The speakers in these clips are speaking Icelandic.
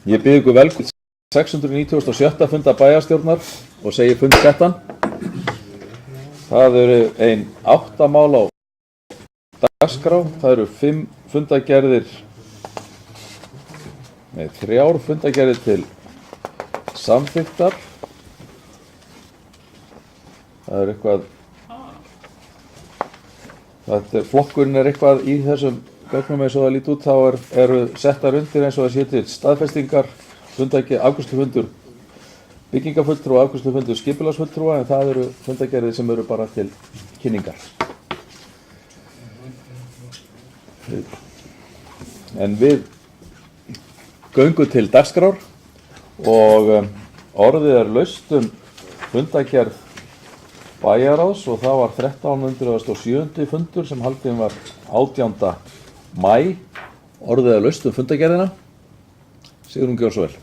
Ég bið ykkur velkomin 697. funda bæjarstjórnar og segi fund settan. Það eru 8 mál á dagskrá. Það eru 5 fundagerðir, 3 fundagerðir til samþykktar. Það er eitthvað, flokkurinn er eitthvað í þessum gögnum eins og það líti út, þá eru settar undir eins og það sé til staðfestingar, afgreiðslufundur byggingafulltrúa og afgreiðslufundur skipulagsfulltrúa, en það eru fundagerðir sem eru bara til kynningar. En við göngum til dagskrár og orðið er laust fundagerð bæjarráðs og það var 1307. fundur sem haldinn var 18. maí. Orðið er laust fundagerðina. Sigrún, gjörðu svo vel.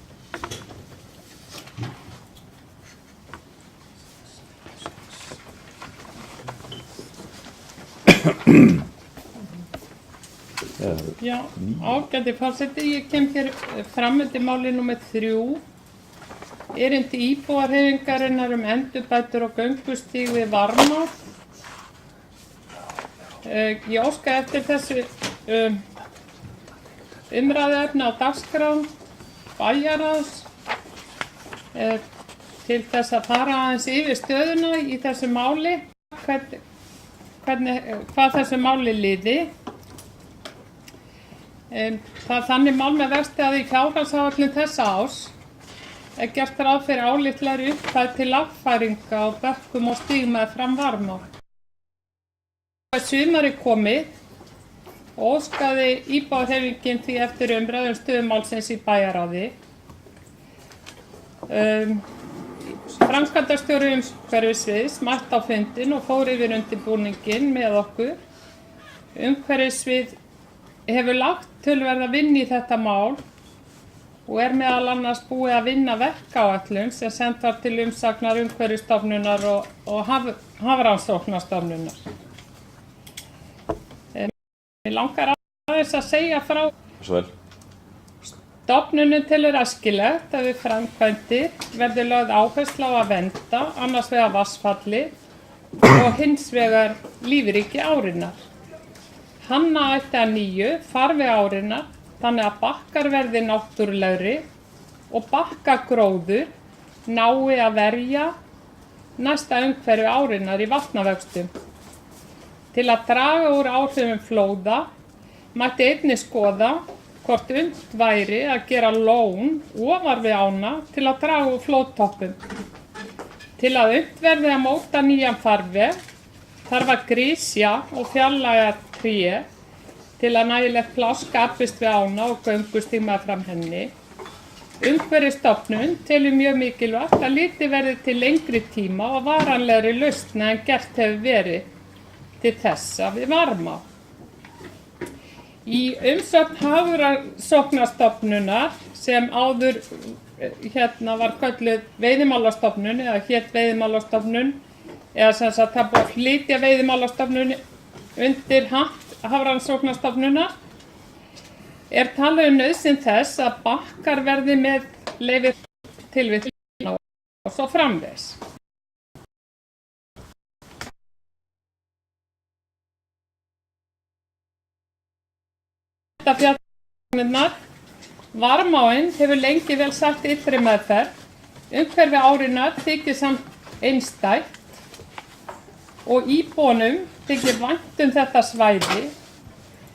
Já, ágæti forseti, ég kem hér fram undir máli númer 3. Erindi íbúahreyfingarinnar endurbætur og göngustíg við Varmá. Ég óska eftir þessu umræðuefni á dagskrá bæjarráðs til þess að fara aðeins yfir stöðuna í þessu máli, hvað þessu máli liði. Það er þannig mál með vexti að í fjárhagsáætlun þessa árs er gert ráð fyrir álitlegri upphæð til lagfæringa á bökkum og stíg meðfram Varmá. Sumarið komið og óskaði íbúahreyfingin því eftir umræðu stöðu málsins í bæjarráði. Framkvæmdastjóri umhverfissviðs mætti á fundinn og fór yfir undirbúninginn með okkur. Umhverfissvið hefur lagt töluverða vinnu í þetta mál og er meðal annars búið að vinna verkáætlun sem send var til umsagnar Umhverfisstofnunar og Hafrannsóknastofnunar. Mig langar aðeins að segja frá stofnunum telur æskilegt að við framkvæmdir verði lögð áhersla á að vernda annars vegar vatnsfalli og hins vegar lífríki árinnar. Hanna ætti að nýju farveg árinnar þannig að bakkar verði náttúrulegri og bakkagróður nái að verja næsta umhverfi árinnar í vatnavöxtum. Til að draga úr áhrifum flóða mætti einnig skoða hvort unnt væri að gera lón ofar við ána til að draga úr flóðtoppum. Til að unnt verði að móta nýjan farveg þarf að grísja og fjarlægja tré til að nægilegt pláss skapist við ána og göngustíg meðfram henni. Umhverfisstofnun telur mjög mikilvægt að litið verði til lengri tíma og varanlegri lausna en gert hefur verið til þessa við Varmá. Í umsögn Hafrannsóknastofnunar sem áður var kölluð Veiðimálastofnun eða hét Veiðimálastofnun eða sem sagt það búið að flytja Veiðimálastofnun undir hatt Hafrannsóknastofnunar er talað nauðsyn þess að bakkar verði með leyfi tilvitnun og svo framvegis. Varmáin hefur lengi vel sætt ytri meðferð. Umhverfi árinnar þykir samt einstætt og íbúunum þykir vænt þetta svæði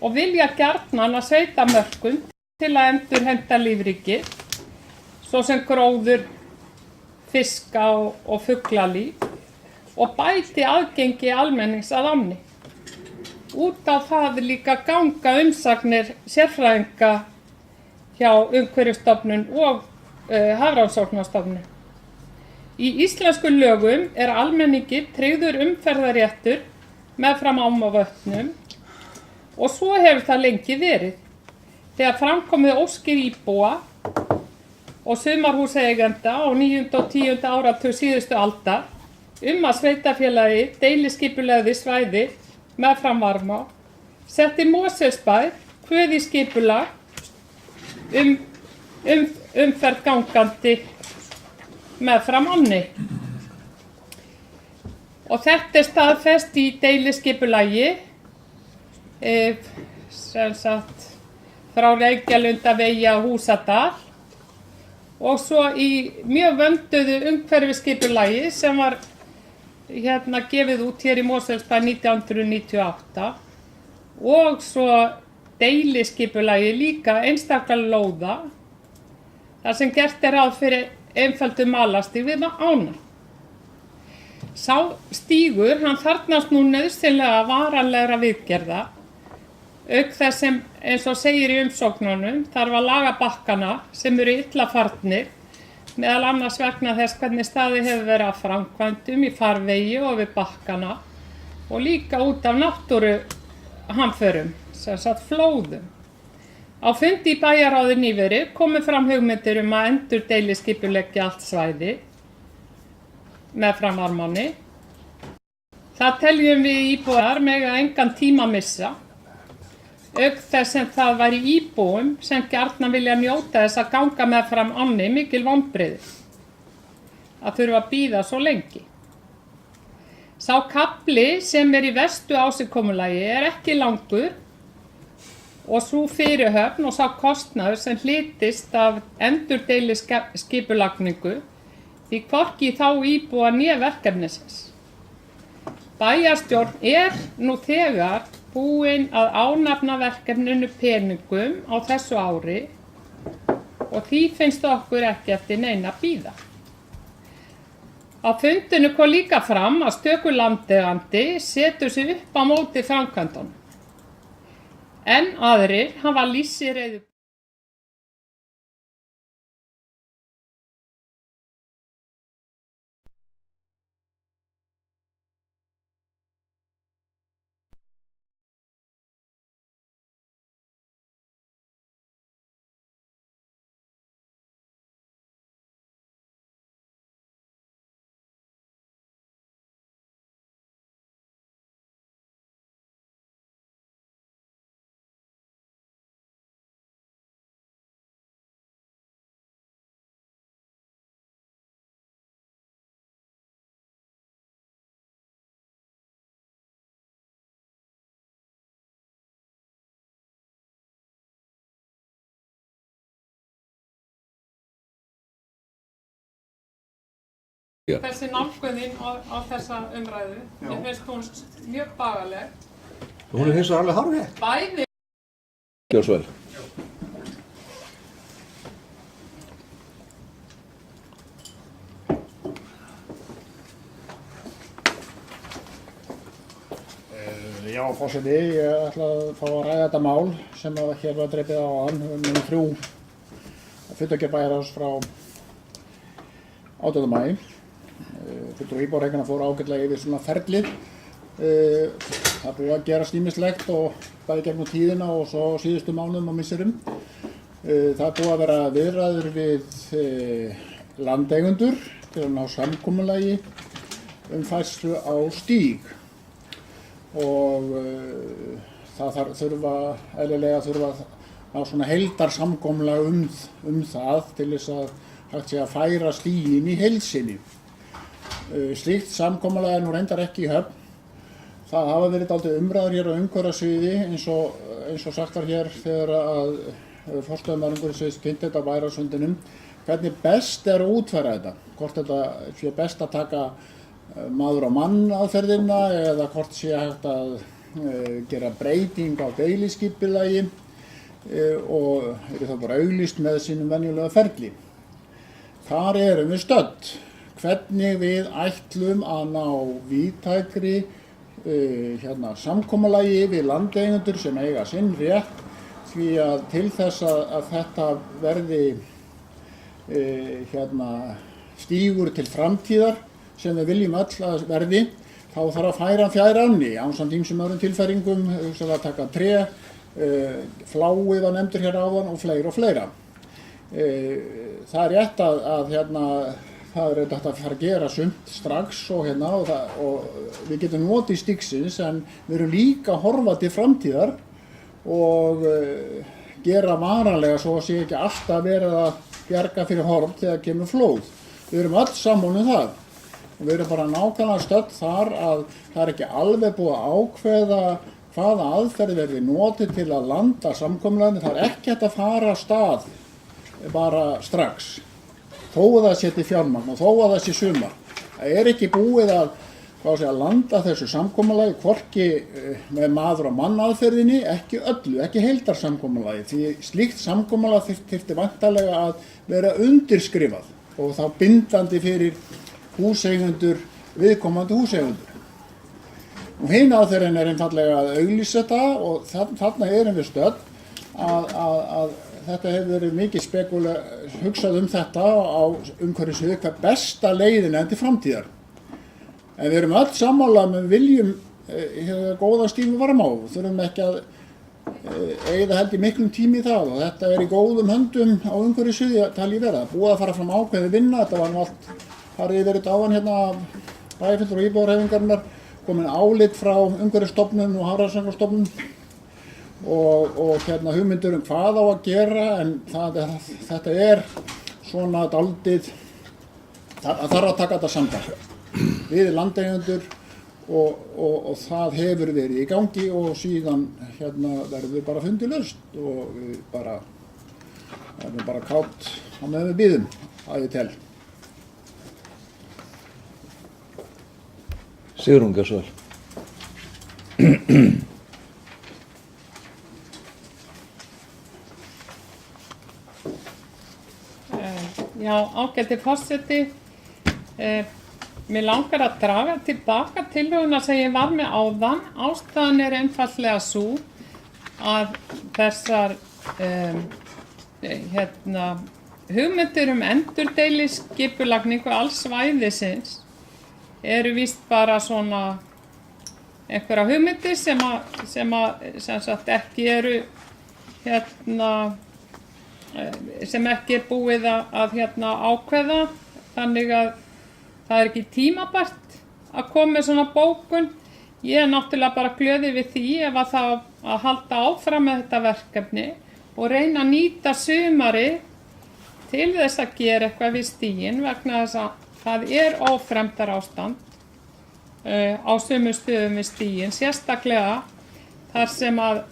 og vilja gjarnan að sveitamörkum til að endurheimta lífríki, svo sem gróður, fiska og fuglalíf og bæti aðgengi almennings að ánni. Út á það líka ganga umsagnir sérfræðinga hjá Umhverfisstofnun og Hafrannsóknastofnun. Í íslensku lögum er almenningi tryggður umferðarréttur meðfram ám og vötnum og svo hefur það lengi verið. Þegar framkomið óskir íbúa og sumarhúseigenda á 9. og 10. áratug síðustu aldar að sveitarfélagi deiliskipulegði svæði meðfram Varmá, setti Mosfellsbær kvöð í skipulag umferð gangandi meðfram ánni. Og þetta staðfest í deiliskipulagi sem sagt frá Reykjalundavegi að Húsadal og svo í mjög vönduðu umhverfisskipulagi sem var gefið út hér í Mosfellsbæ 1998 og svo deiliskipulagi líka einstaklega lóða þar sem gert ráð fyrir einföldu malastíg við ána. Sá stígur, hann þarfnast nú nauðsynlega varanlegra viðgerða, auk þess sem, eins og segir í umsóknunum, þarf að laga bakkana sem eru illa farnir, meðal annars vegna þess hvernig staðið hefur verið að framkvæmdum í farvegi og við bakkana og líka út af náttúruhamförum, sem sagt flóðum. Á fundi í bæjarráði nýverið komu fram hugmyndir að endurdeiliskipuleggja allt svæði meðfram Ármanni. Það teljum við íbúar mega engan tíma missa, auk þess sem það væri íbúum sem gjarnan vilja njóta þess að ganga meðfram ánni mikil vonbrigði að þurfa að bíða svo lengi. Sá kafli sem í verstu ásigkomulagi ekki langur og sú fyrirhöfn og sá kostnaður sem hlýtist af endurdeiliskipulagningu því hvorki þá íbúa né verkefnisins. Bæjarstjórn nú þegar búin að ánafna verkefninu peningum á þessu ári og því finnst okkur ekki eftir neina að bíða. Á fundinu kom líka fram að stöku landeigandi setur sig upp á móti framkvæmdunum. En aðrir hafa lýst sig reiðubúna. Þessi nálgunin á þessa umræðu, ég finnst hún mjög bagaleg. Hún hins vegar alveg hárrétt. Bæði. Gjör svo vel. Já, forseti, ég ætla að fá að ræða þetta mál sem hér var drepið á númer 3 fundargerð bæjarráðs frá 18. maí. Fulltrúi íbúareikana fór ágætlega yfir svona ferlið. Það búið að gerast ýmislegt og bæði gegnum tíðina og svo síðustu mánuðum og misserum. Það búið að vera viðræður við landeigendur til að ná samkomulagi færslu á stíg og það eðlilega þurfa að ná svona heildarsamkomulag það til þess að hægt sé að færa stíginn í heild sinni. Slíkt samkomulag nú reyndar ekki í höfn. Það hafa verið dálítið umræður hér á umhverfissviði eins og sagt var hér þegar að forstöðumaður umhverfissviðs kynnti þetta á bæjarráðsfundinum hvernig best að útfæra þetta. Hvort þetta sé best að taka maður á mann aðferðina eða hvort sé hægt að gera breyting á deiliskipulagi og það bara auglýst með sínum venjulega ferli. Þar erum við stödd. Hvernig við ætlum að ná víðtækri samkomulagi við landeigendur sem eiga sinn rétt því að til þess að þetta verði stígur til framtíðar sem við viljum öll að verði þá þarf að færa fjær ánni ásamt ýmsum öðrum tilfæringum, að taka tré, fláið var nefndur hér áðan og fleira. Það er rétt að það er auðvitað að fara að gera sumt strax og við getum notið stígsins en við erum líka að horfa til framtíðar og gera varanlega svo að sé ekki alltaf verið að bjarga fyrir horf þegar kemur flóð. Við erum öll sammála um það. Og við erum bara nákvæmlega stödd þar að það er ekki alveg búið að ákveða hvaða aðferð verði notið til að landa samkomulaginu. Það er ekki hægt að fara af stað bara strax. Þó að það sé til fjármagn og þó að það sé sumar. Það er ekki búið að landa þessu samkomulagi, hvorki með maður og mann aðferðinni, ekki öllu, ekki heildarsamkomulagi. Því slíkt samkomulag þyrfti væntanlega að vera undirskrifað og þá bindandi fyrir húseigendur, viðkomandi húseigendur. Og hinn aðferðin er einfaldlega að auglýsa þetta og þarna erum við stödd að þetta hefur verið mikið hugsað þetta á umhverfissviði hvað besta leiðin er til framtíðar. En við erum öll sammála með viljum góða stífu varma á. Við þurfum ekki að eyða held í miklum tími í það og þetta er í góðum höndum á umhverfissviði talið vera. Búið að fara fram ákveðið vinna, þetta var nú allt farið yfir þetta áðan hérna bæjarfulltrúar og íbúðarhreyfingarinnar, komin álit frá Umhverfisstofnun og Hafrannsóknastofnun og hugmyndur hvað á að gera en þetta er svona dálítið, það þarf að taka þetta samtal við landeigendur og það hefur verið í gangi og síðan verður bara fundið laust og við verðum bara kátt á meðan við bíðum að ég tel. Sigrún, gjör svo vel. Já, ágæti forseti. Mér langar að draga tilbaka tillöguna sem ég var með áðan. Ástæðan er einfaldlega sú að þessar hugmyndir endurdeilisskipulagningu alls svæðisins eru víst bara svona einhverja hugmyndir sem sagt ekki eru sem ekki er búið að ákveða, þannig að það er ekki tímabært að koma með svona bókun. Ég er náttúrulega bara glöð yfir því ef að það að halda áfram með þetta verkefni og reyna að nýta sumarið til þess að gera eitthvað við stíginn vegna þess að það er ófremdarástand á sumum stöðum við stíginn, sérstaklega þar sem að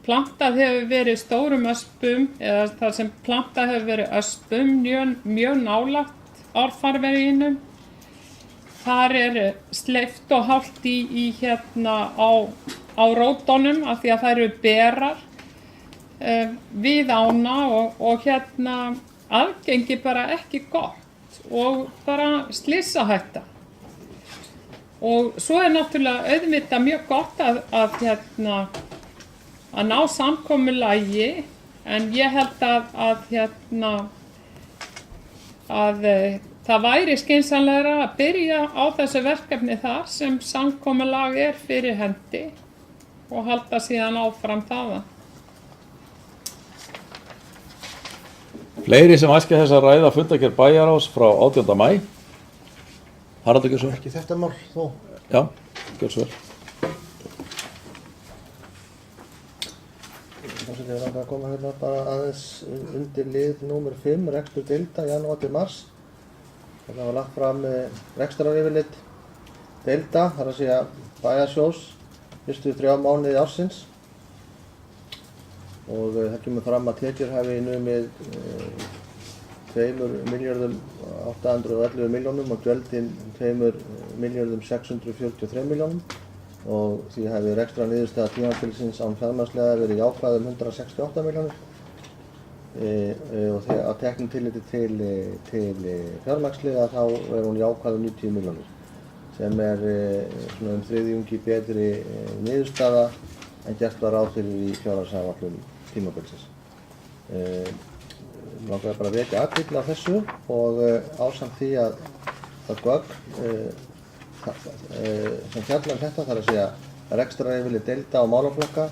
plantað hefur verið stórum öspum eða þar sem plantað hefur verið öspum mjög nálægt árfarveginum. Þar er sleipt og hált á rótunum af því að það eru berar við ána og aðgengi bara ekki gott og bara slysahætta. Og svo er náttúrulega auðvitað mjög gott að ná samkomulagi, en ég held að það væri skynsamlegra að byrja á þessu verkefni þar sem samkomulag er fyrir hendi og halda síðan áfram þaðan. Fleiri sem æskja þess að ræða fundargerð bæjarráðs frá 18. maí. Haraldur, gjör svo vel. Ekki þetta mál þó. Já, gjör svo vel. Ég er að koma hérna bara aðeins undir lið númer 5, rekstur deilda, janúar til mars. Það var lagt fram rekstraryfirlit deilda, þar að segja bæjarsjóðs, fyrstu 3 mánuði ársins. Og það kemur fram að tekjur hafi numið 2.811 milljónum og gjöldin 2.643 milljónum. Og því hefði rekstra niðurstaða tímabilsins án fjármagnsliða verið jákvæð 168 milljónir og að teknu tilliti til fjármagnsliða þá er hún jákvæð 90 milljónir sem er svona þriðjungi betri niðurstaða en gert var ráð fyrir í fjárhagsáætlun tímabilsins. Langar bara að vekja athygli á þessu og ásamt því að það gögn sem fjallar þetta, þar að segja rekstraryfirlit deilda og málaflokka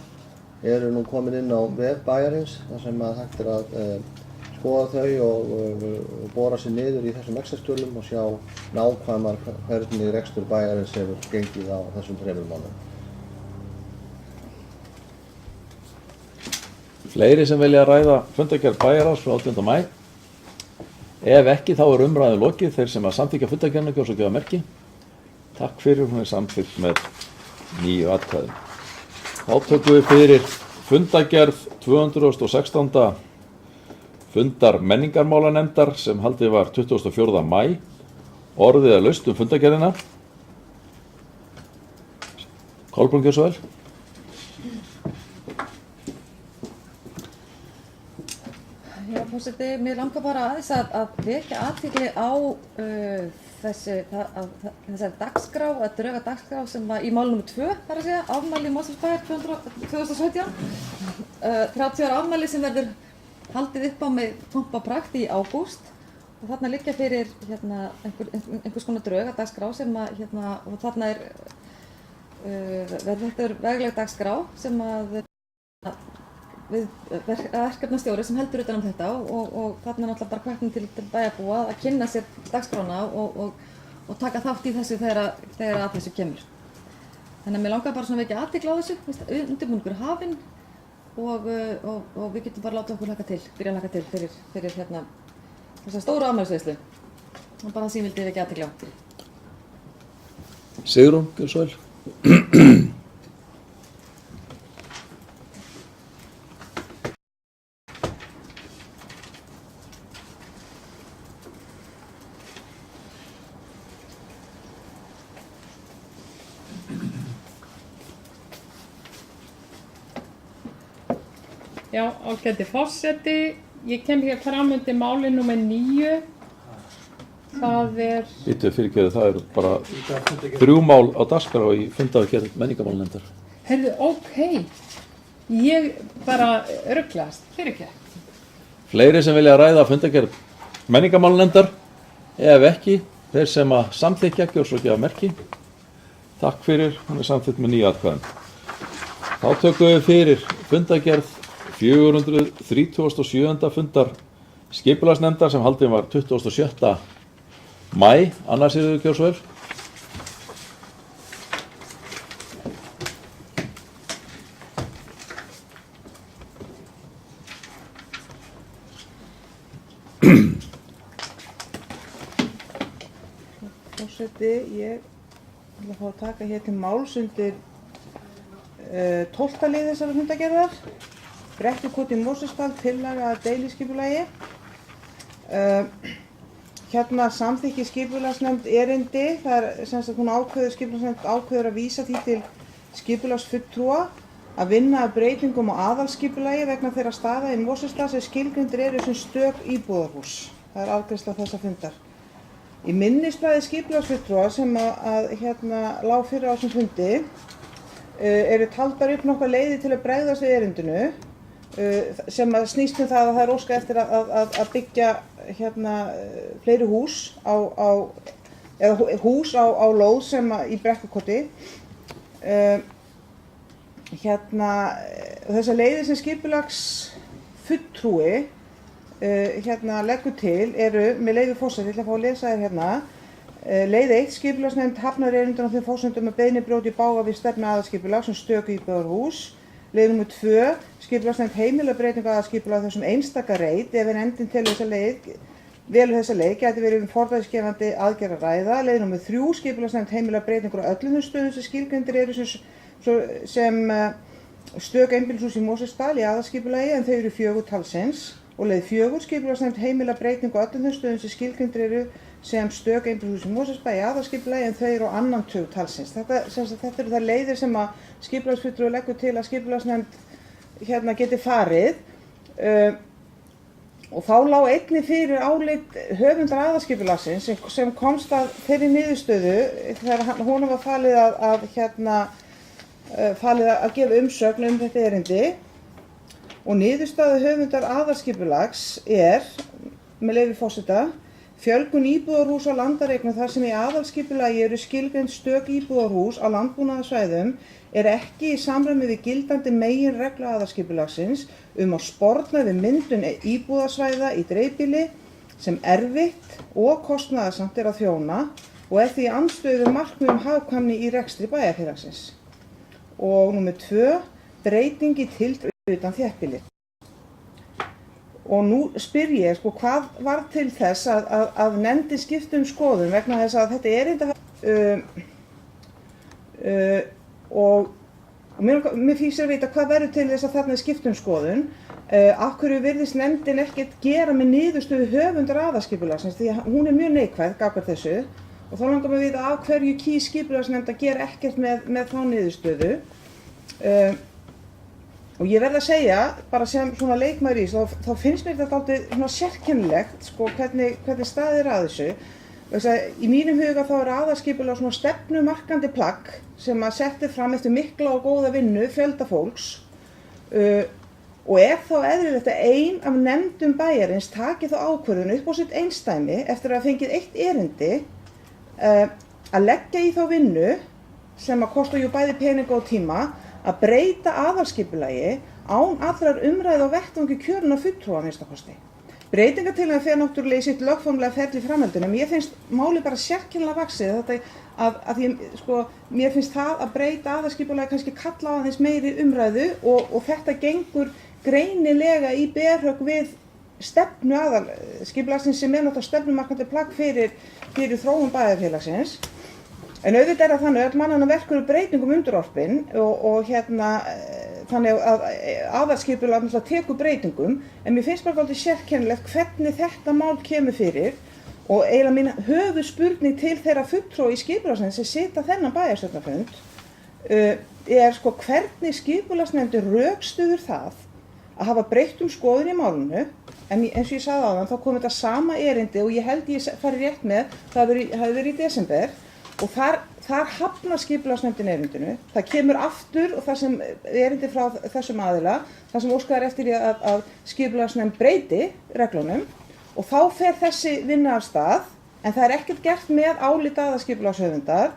eru nú komin inn á vef bæjarins þar sem að hægt er að skoða þau og bora sig niður í þessum Excel-tölum og sjá nákvæmar hvernig rekstur bæjarins hefur gengið á þessum 3 mánuðum. Fleiri sem vilja ræða fundargerð bæjarráðs frá 18. maí? Ef ekki, þá er umræðu lokið. Þeir sem að samþykkja fundargerðina kjósa að gefa merki. Takk fyrir, hún er samþykkt með 9 atkvæðum. Þá tökum við fyrir fundargerð 216. fundar menningarmálanefndar sem haldið var 24. maí. Orðið er laust fundargerðina. Kolbrún, gjörðu svo vel. Já, forseti, mér langar bara aðeins að vekja athygli á þessari dagskrá, að drauga dagskrá sem var í mál nr. 2, þar að segja, afmæli Mosfellsbæjar 2017, 30 ára afmæli sem verður haldið upp á með pomp og prakt í ágúst, og þarna liggja fyrir einhvers konar drauga dagskrá sem að, og þarna verður vegleg dagskrá sem að við verkefnastjóri sem heldur utan þetta og þarna er náttúrulega bara hvatning til bæjarbúa að kynna sér dagskrána og taka þátt í þessu þegar að þessu kemur. Þannig að mér langar bara svona vekja athygli á þessu, undirbúningur er hafinn og við getum bara láta okkur byrja að hlakka til fyrir þessa stóru afmælisveislu. Og bara það sem ég vildi vekja athygli á. Sigrún, gjörðu svo vel. Já, ágæti forseti, ég kem hér fram undir máli nr. 9. Það er... Fyrirgeðu, það eru bara 3 mál á dagskrá í fundargerð menningarmálanefndar. Heyrðu, ókei. Ég bara ruglast, fyrirgeðu. Fleiri sem vilja ræða fundargerð menningarmálanefndar? Ef ekki, þeir sem að samþykkja kjósa að gefa merki. Takk fyrir, hún er samþykkt með 9 atkvæðum. Þá tökum við fyrir fundargerð 437. fundar skipulagsnefndar sem haldin var 27. maí. Anna Sigríður, gjörðu svo vel. Forseti, ég ætla að fá að taka hér til máls undir 12. lið þessara fundargerðar. Brekkukot í Mosfellsdal, tillaga að deiliskipulagi. Hérna samþykki skipulagsnefnd erindi, það er sem sagt hún skipulagsnefnd ákveður að vísa því til skipulagsfulltrúa að vinna að breytingum á aðalskipulagi vegna þeirra staða í Mosfellsdal sem skilgreindir eru sem stök íbúðarhús. Það er afgreiðsla þessa fundar. Í minnisblaði skipulagsfulltrúa sem lá fyrir á þessum fundi eru taldar upp nokkrar leiðir til að bregðast við erindinu sem að snýst það að það er óskað eftir að byggja fleiri hús eða hús á lóð sem í Brekkukoti. Þessar leiðir sem skipulagsfulltrúi leggur til eru, með leyfi forseta, ég ætla að fá að lesa þér leið 1, skipulagsnefnd hafnar erindinu á þeim forsendum að beiðni brjóti í bága við stefnu aðalskipulags sem stök íbúðarhús. Leið nr. 2, skipulagsnefnd heimila breytingu aðalskipulag þessum einstaka reit ef nefndin velur þessa leið gæti verið fordæmisgefandi aðgerð að ræða. Leið nr. 3, skipulagsnefnd heimila breytingur á öllum þeim stöðum sem skilgreindir eru sem stök einbýlishús í Mosfellsdal í aðalskipulagi en þau eru 4 talsins. Og leið 4, skipulagsnefnd heimila breytingu á öllum þeim stöðum sem skilgreindir eru sem stök einbýlishús í Mosfellsbæ í aðalskipulagi en þau eru á annan tug talsins. Þetta eru þær leiðir sem að skipulagsfulltrúi leggur til að skipulagsnefnd geti farið og þá lá einnig fyrir álit höfundar aðalskipulagsins sem komst að þeirri niðurstöðu þegar honum var falið að gefa umsögn þetta erindi. Og niðurstaða höfundar aðalskipulags er, með leyfi forseta, fjölgun íbúðarhús á landareignum þar sem í aðalskipulagi eru skilgreind stök íbúðarhús á landbúnaðarsvæðum er ekki í samræmi við gildandi meginreglu aðalskipulagsins að sporna við myndun íbúðarsvæða í dreifbýli sem erfitt og kostnaðarsamt er að þjóna og er því í andstöðu við markmiðum hagkvæmni í rekstri bæjarfélagsins. Og nr. 2, breyting í tiltrú utan þéttbýli. Og nú spyr ég, sko, hvað var til þess að nefndin skipti skoðun vegna þess að þetta og mér finnst að vita hvað verður til þess að þarna skipti skoðun. Af hverju virðist nefndin ekkert gera með niðurstöðu höfundar aðalskipulagsins, því að hún mjög neikvæð gagnvart þessu og þá langar mig að vita af hverju kýs skipulagsnefnd að gera ekkert með þá niðurstöðu. Og ég verð að segja, bara sem svona leikmaður í þessu, þá finnst mér þetta alltaf sérkennilegt, sko, hvernig staðið að þessu. Þess að í mínum huga þá aðalskipulag svona stefnumarkandi plagg sem að setti fram eftir mikla og góða vinnu fjölda fólks og þá eðlilegt að ein af nefndum bæjarins taki þá ákvörðun upp á sitt einsdæmi eftir að hafa fengið eitt erindi að leggja í þá vinnu sem að kosta jú bæði peninga og tíma að breyta aðalskipulagi án allrar umræðu á vettvangi kjörinna fulltrúa að minnsta kosti. Breytingartillagan fer náttúrulega í sitt lögformlega ferli í framhaldinu, en mér finnst málið bara sérkennilega vaxið þetta að sko, mér finnst það að breyta aðalskipulagi kannski kalla á aðeins meiri umræðu og þetta gengur greinilega í berhögg við stefnu aðalskipulagsins sem náttúrulega stefnumarkandi plagg fyrir þróun bæjarfélagsins. En auðvitað það þannig að mannanna verkur breytingum undirorpin og þannig að aðalskipulag tekur breytingum, en mér finnst bara alltaf sérkennilegt hvernig þetta mál kemur fyrir og eiginlega mín höfuðspurning til þeirra fulltrúa í skipulagsnefnd sem sita þennan bæjarstjórnarfund sko hvernig skipulagsnefndin rökstuður það að hafa breytt skoðun í málinu, en eins og ég sagði áðan þá kom þetta sama erindi og ég held ég fari rétt með, það hafi verið í desember og þar hafnar skipulagsnefndin erindinu, það kemur aftur og það sem erindi frá þessum aðila, það sem óskað eftir að skipulagsnefnd breyti reglunum og þá fer þessi vinna af stað, en það ekkert gert með álit aðalskipulagshöfundar,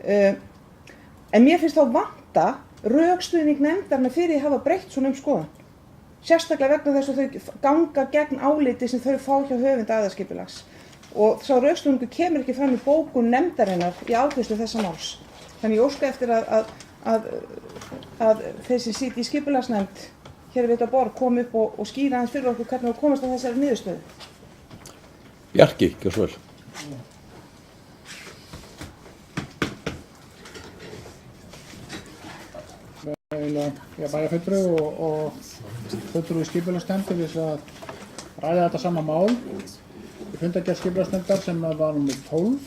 en mér finnst þá vanta rökstuðning nefndarinnar fyrir að hafa breytt svona skoðun. Sérstaklega vegna þess að þau ganga gegn áliti sem þau fá hjá höfund aðalskipulags. Og sá rökstuðningur kemur ekki fram í bókun nefndarinnar í afgreiðslu þessa máls. Þannig ég óska eftir að þeir sem sitja í skipulagsnefnd hér við þetta borð komi upp og skýra aðeins fyrir okkur hvernig við komast að þessari niðurstöðu. Bjarki, gjör svo vel. Ég bæja fulltrúi og fulltrúi í skipulagsnefnd til þess að ræða þetta sama mál. Í fundargerð skipulagsnefndar sem var númer 12.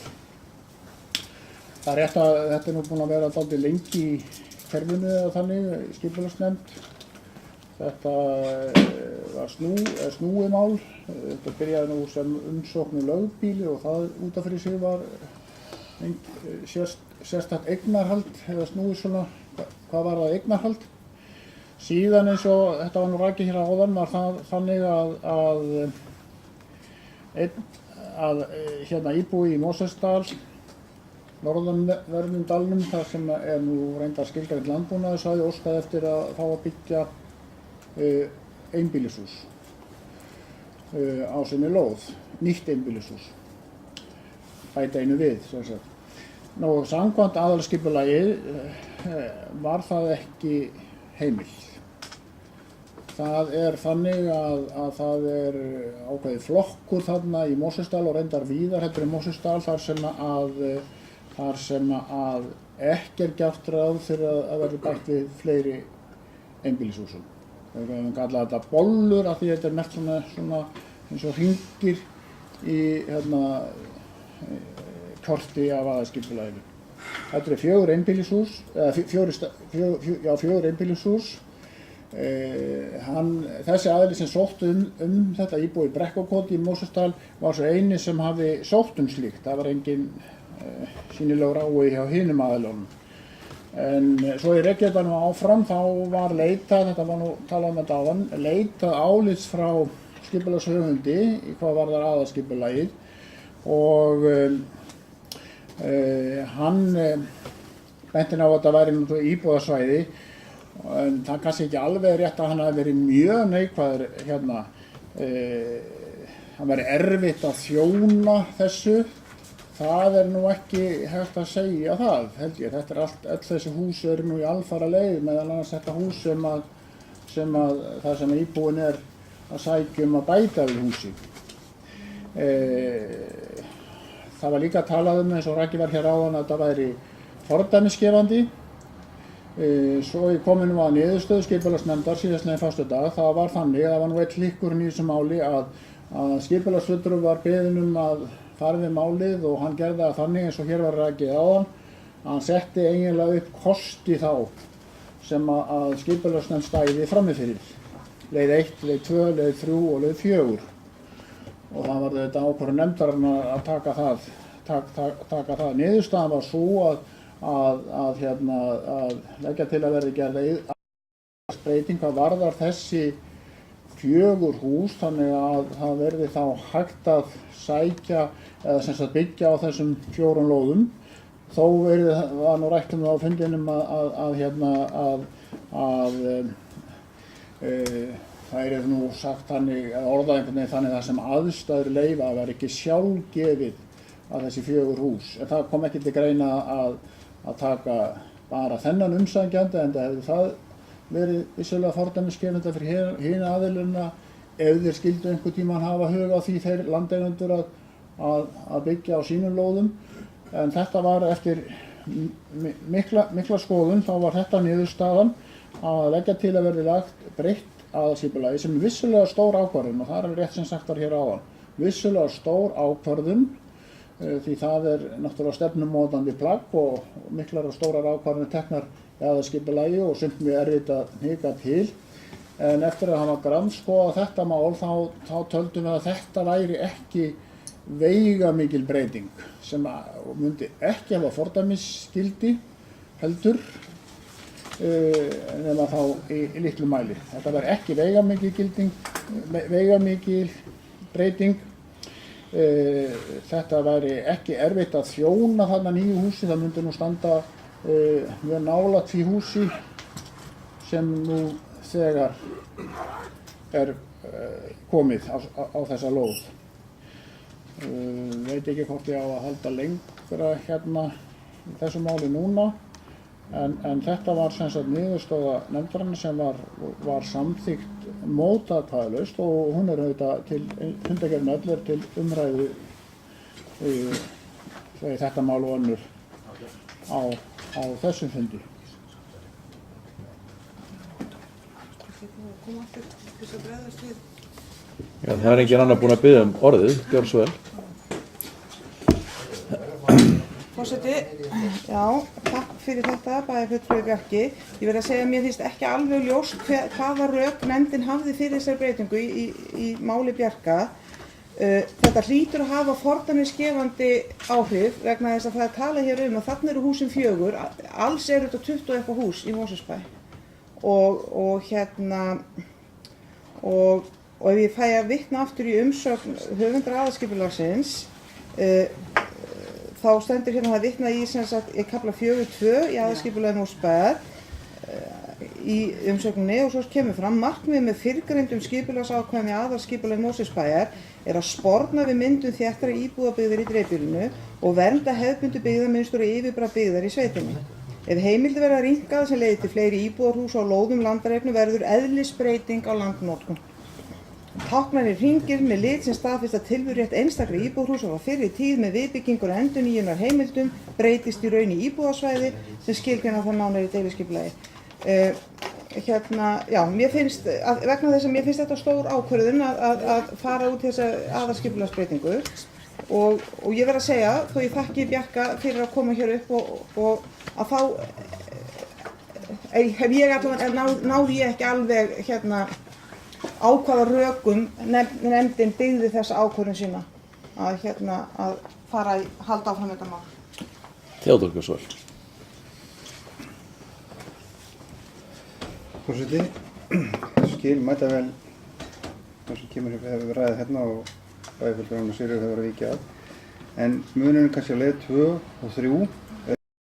Það rétt að þetta nú búin að vera dálítið lengi í kerfinu eða þannig, í skipulagsnefnd. Þetta var snúið mál. Þetta byrjaði nú sem umsókn lögbýli og það út af fyrir sig var sérstakt eignarhald eða snúið svona, hvað var það eignarhald? Síðan eins og þetta var nú rakið hér áðan var það þannig að hérna íbúi í Mosfellsdal, norðanverðum dalnum, þar sem nú reyndar skilgreint landbúnaðarsvæði, óskaði eftir að fá að byggja einbýlishús á sinni lóð, nýtt einbýlishús, bæta einu við, sem sagt. Nú, samkvæmt aðalskipulagi var það ekki heimilt. Það þannig að það ákveðið flokkur þarna í Mosfellsdal og reyndar víðar heldur í Mosfellsdal þar sem að ekki gert ráð fyrir að verði bætt við fleiri einbýlishúsum. Við höfum kallað þetta bollur af því þetta merkt svona eins og hringir í korti af aðalskipulaginu. Þetta 4 einbýlishús, eða 4 einbýlishús. Þessi aðili sem sótt þetta íbúi í Brekkukoti í Mosfellsdal var svo eini sem hafi sótt slíkt. Það var engin sýnilegur áhugi hjá hinum aðilunum. En svo í Reykjavík áfram þá var leitað, þetta var nú talað þetta áðan, leitað álits frá skipulagshöfundi í hvað varðar aðalskipulagið og hann benti á að þetta væri nú íbúðasvæði. En það kannski ekki alveg rétt að hann hafi verið mjög neikvæður hérna. Hann verið erfitt að þjóna þessu. Það nú ekki hægt að segja það, held ég. Þetta öll þessi hús nú í alfaraleið, meðal annars þetta hús sem íbúin að sækja að bæta við húsið. Það var líka talað eins og Raggi var hér áðan að það væri fordæmisgefandi. Svo í kominu var niðurstöðu skipulagsnefndar síðastliðinn föstudag. Það var þannig, það var nú einn hlykkurinn í þessu máli að skipulagsfulltrúi var beðinn að fara við málið og hann gerði það þannig eins og hér var rakið áðan að hann setti eiginlega upp kosti þá sem að skipulagsnefnd stæði frammi fyrir. Leið 1, leið 2, leið 3 og leið 4. Og það var þetta ákvörðun nefndarinnar að taka það. Niðurstaðan var svo að leggja til að verði gerð breyting hvað varðar þessi 4 hús, þannig að það verði þá hægt að sækja eða sem sagt byggja á þessum 4 lóðum. Þó var nú rætt á fundinum það nú sagt þannig, orðað einhvern veginn þannig það sem aðstæður leyfa að vera ekki sjálfgefið að þessi 4 hús. En það kom ekki til greina að taka bara þennan umsækjandi, en það hefði það verið vissulega fordæmisgefandi fyrir hina aðilana ef þeir skyldu einhvern tímann hafa hug á því þeir landeigendur að byggja á sínum lóðum. En þetta var eftir mikla skoðun, þá var þetta niðurstaðan að leggja til að verði lagt breytt aðalskipulagi sem er vissulega stór ákvörðun, og það er rétt sem sagt var hér áðan. Vissulega stór ákvörðun því það er náttúrulega stefnumótandi plagg og miklar og stórar ákvarðanir teknar í aðalskipulagi og sumt mjög erfitt að hnika til. En eftir að hafa grannskoðað þetta mál þá töldum við að þetta væri ekki veigamikil breyting sem myndi ekki hafa fordæmisgildi heldur nema þá í litlu mæli. Þetta var ekki veigamikil breyting. Þetta væri ekki erfitt að þjóna þarna nýju húsi, það myndi nú standa mjög nálægt því húsi sem nú þegar er komið á þessa lóð. Veit ekki hvort ég á að halda lengra hérna í þessu máli núna. En þetta var sem sagt niðurstaða nefndarinnar sem var samþykkt mótatkvæðalaust og hún er auðvitað til fundargerðin öll er til umræðu þetta mál og önnur á þessum fundi. Já, það er engin annar búinn að biðja orðið, gjörðu svo vel. Forseti, já, takk fyrir þetta, bæjarfulltrúi Bjarki. Ég verð að segja að mér finnst ekki alveg ljóst hvaða rök nefndin hafði fyrir þessari breytingu í máli Bjarka. Þetta hlýtur að hafa fordæmisgefandi áhrif vegna þess að það er talað hér að þarna eru húsin 4, alls eru þetta 20 eitthvað hús í Mosfellsbæ. Og ef ég fæ að vitna aftur í umsögn höfundar aðalskipulagsins, þá stendur hérna að vitna í kafla 4.2 í aðalskipulagi Mosfellsbæjar í umsögninni og svo kemur fram markmið með fyrrgreindum skipulagsákvæðum í aðalskipulagi Mosfellsbæjar er að sporna við myndun þéttara íbúðabyggðar í dreifbýlinu og vernda hefðbundið byggðamynstur og yfirbragð byggðar í sveitinni. Ef heimildir verða rýmkað sem leiðir til fleiri íbúðarhúsa á lóðum landareignu verður eðlisbreyting á landnotkun. Táknarnir hringir með lit sem staðfesta tilverurétt einstakra íbúðarhúsa frá fyrri tíð með viðbyggingur og endurnýjunar heimildum breytist í raun í íbúðarsvæði sem skilgreina það nánar í deiliskipulagi. Já, mér finnst, vegna þess að mér finnst þetta stór ákvörðun að fara út þessa aðalskipulagsbreytingu og ég verð að segja, þó ég þakki Bjarka fyrir að koma hér upp og að þá náði ég ekki alveg á hvaða rökum nefndin byggði þessa ákvörðun sína að fara að halda áfram þetta mál. Theodór Gjörsvöld. Forseti, skil mæta vel það sem kemur hefur við ræðið hérna og bæjarfulltrúi Sigríður hefur verið að víkja að. En munurinn kannski á leið 2 og 3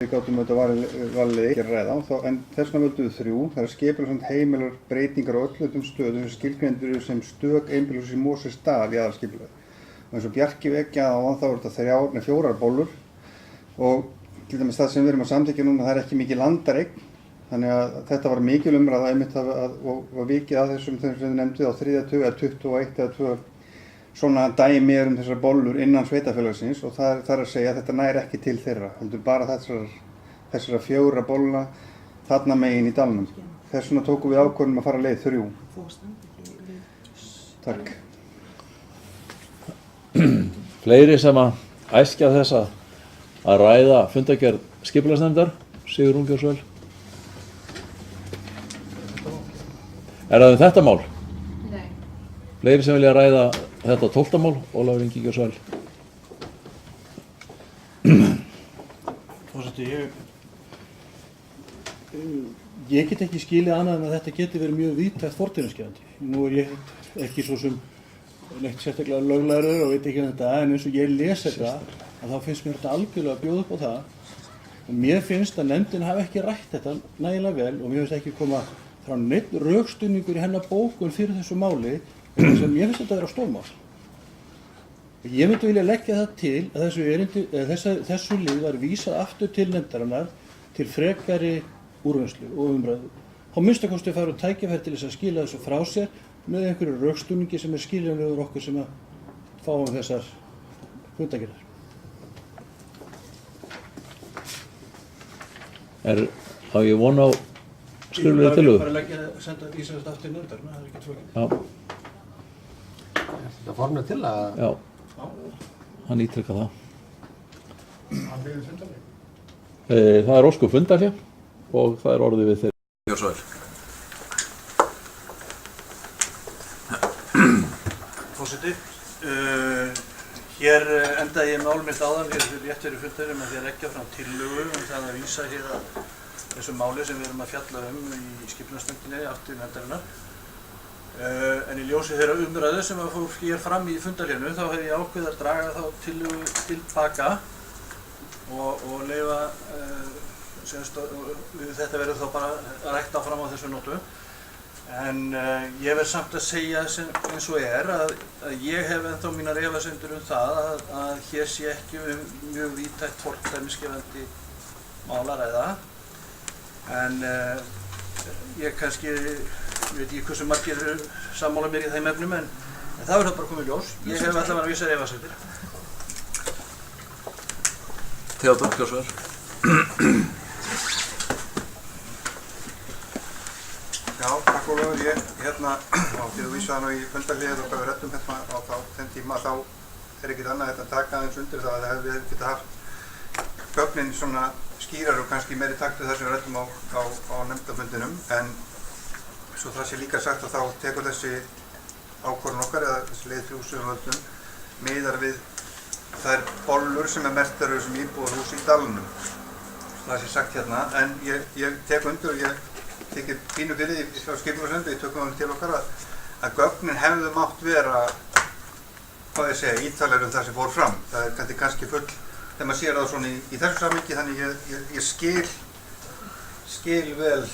við gátum auðvitað valið ekki að ræða en þess vegna völdum við 3. Það er skipulagsnefnd heimilar breytingar á öllum stöðum sem skilgreindir sem stök einbýlishús í Mosfellsstað í aðalskipulagi. Og eins og Bjarki vekja á þá eru þetta 4 bollur og til dæmis það sem við erum að samþykkja núna það er ekki mikið landareign. Þannig að þetta var mikil umræða einmitt og vikið að þessum sem þið nefndið á 3. tug eða 21 eða 2 svona dæmi þessar bollur innan sveitafélagsins og það er að segja að þetta nær ekki til þeirra, heldur bara þessara 4 bolla þarna megin í dalnum. Þess vegna tókum við ákvörðun að fara leið 3. Takk. Fleiri sem að æskja þess að ræða fundargerð skipulagsnefndar, Sigrún Björnsvel. Er það þetta mál? Nei. Fleiri sem vilja ræða þetta 12. mál, Ólafur Ingi Björnsvel. Forseti, ég get ekki skilið annað en að þetta geti verið mjög víðtækt fortíðarskeðandi. Nú er ég ekki svo sem neitt sérstaklega löglærður og veit ekki þetta, en eins og ég les þetta, að þá finnst mér þetta algjörlega að bjóða upp á það. Og mér finnst að nefndin hafi ekki rætt þetta nægilega vel og mér finnst ekki koma frá neitt rökstuðningur í hennar bókun fyrir þessu máli sem mér finnst þetta að vera stórmál. Ég myndi vilja leggja það til að þessu lið var vísað aftur til nefndarinnar til frekari úrvinnslu og umræðu. Þá minnsta kosti að fara tækifæri til þess að skila þessu frá sér með einhverju rökstuðningi sem er skiljanlegur okkur sem að fáum þessar fundargerðir. Á ég von á skriflegri tillögu? Bara senda vísa þetta aftur í nefndarina, það er ekki flókið. Já. Þetta formið til að... Já, hann ítrekka það. Hann byggði fundarhlé. Það er ósku fundarhlé og það er orðið við þeirri. Björnsvel. Forseti, hér endaði ég mál mitt áðan rétt fyrir fundarinn með því að leggja fram tillögu það að vísa hér að þessu máli sem við erum að fjalla í skipulagsnefndinni aftur nefndarinnar. En í ljósi þeirra umræðu sem að fór hér fram í fundarhlénu þá hef ég ákveðið að draga þá tillögu tilbaka og leyfa þetta verður þá bara rætt áfram á þessu nótu. En ég verð samt að segja eins og að ég hef ennþá mínar efasemdir það að hér sé ekki mjög víðtækt fordæmisgefandi mál að ræða. En ég kannski, ég veit ekki hversu margir eru sammála mér í þeim efnum en það verður bara komið í ljós. Ég hef allavega vísar efasemdir. Theodór Björnsvel. Já, takk Ólafur. Þegar þú vísaði nú í fundarhléið og hvað við ræddum hérna á þeim tíma þá er ekkert annað að taka aðeins undir það að við hefum getað haft gögnin svona skýrar og kannski meiri takt við það sem við ræddum á nefndafundinum en svo það sé líka sagt að þá tekur þessi ákvörðun okkar eða þessi leið 3 sem við völdum miðar við þær bollur sem merktar þessum íbúðarhús í dalnum. Það sé sagt hérna en ég tek undir og ég tekið pínu fyrir því frá skipulagsnefnd, við tökum það til okkar að gögnin hefðu mátt vera, hvað ég segja, ítalegri það sem fór fram. Það er kannski full, þegar maður sér það svona í þessu samhengi, þannig ég skil vel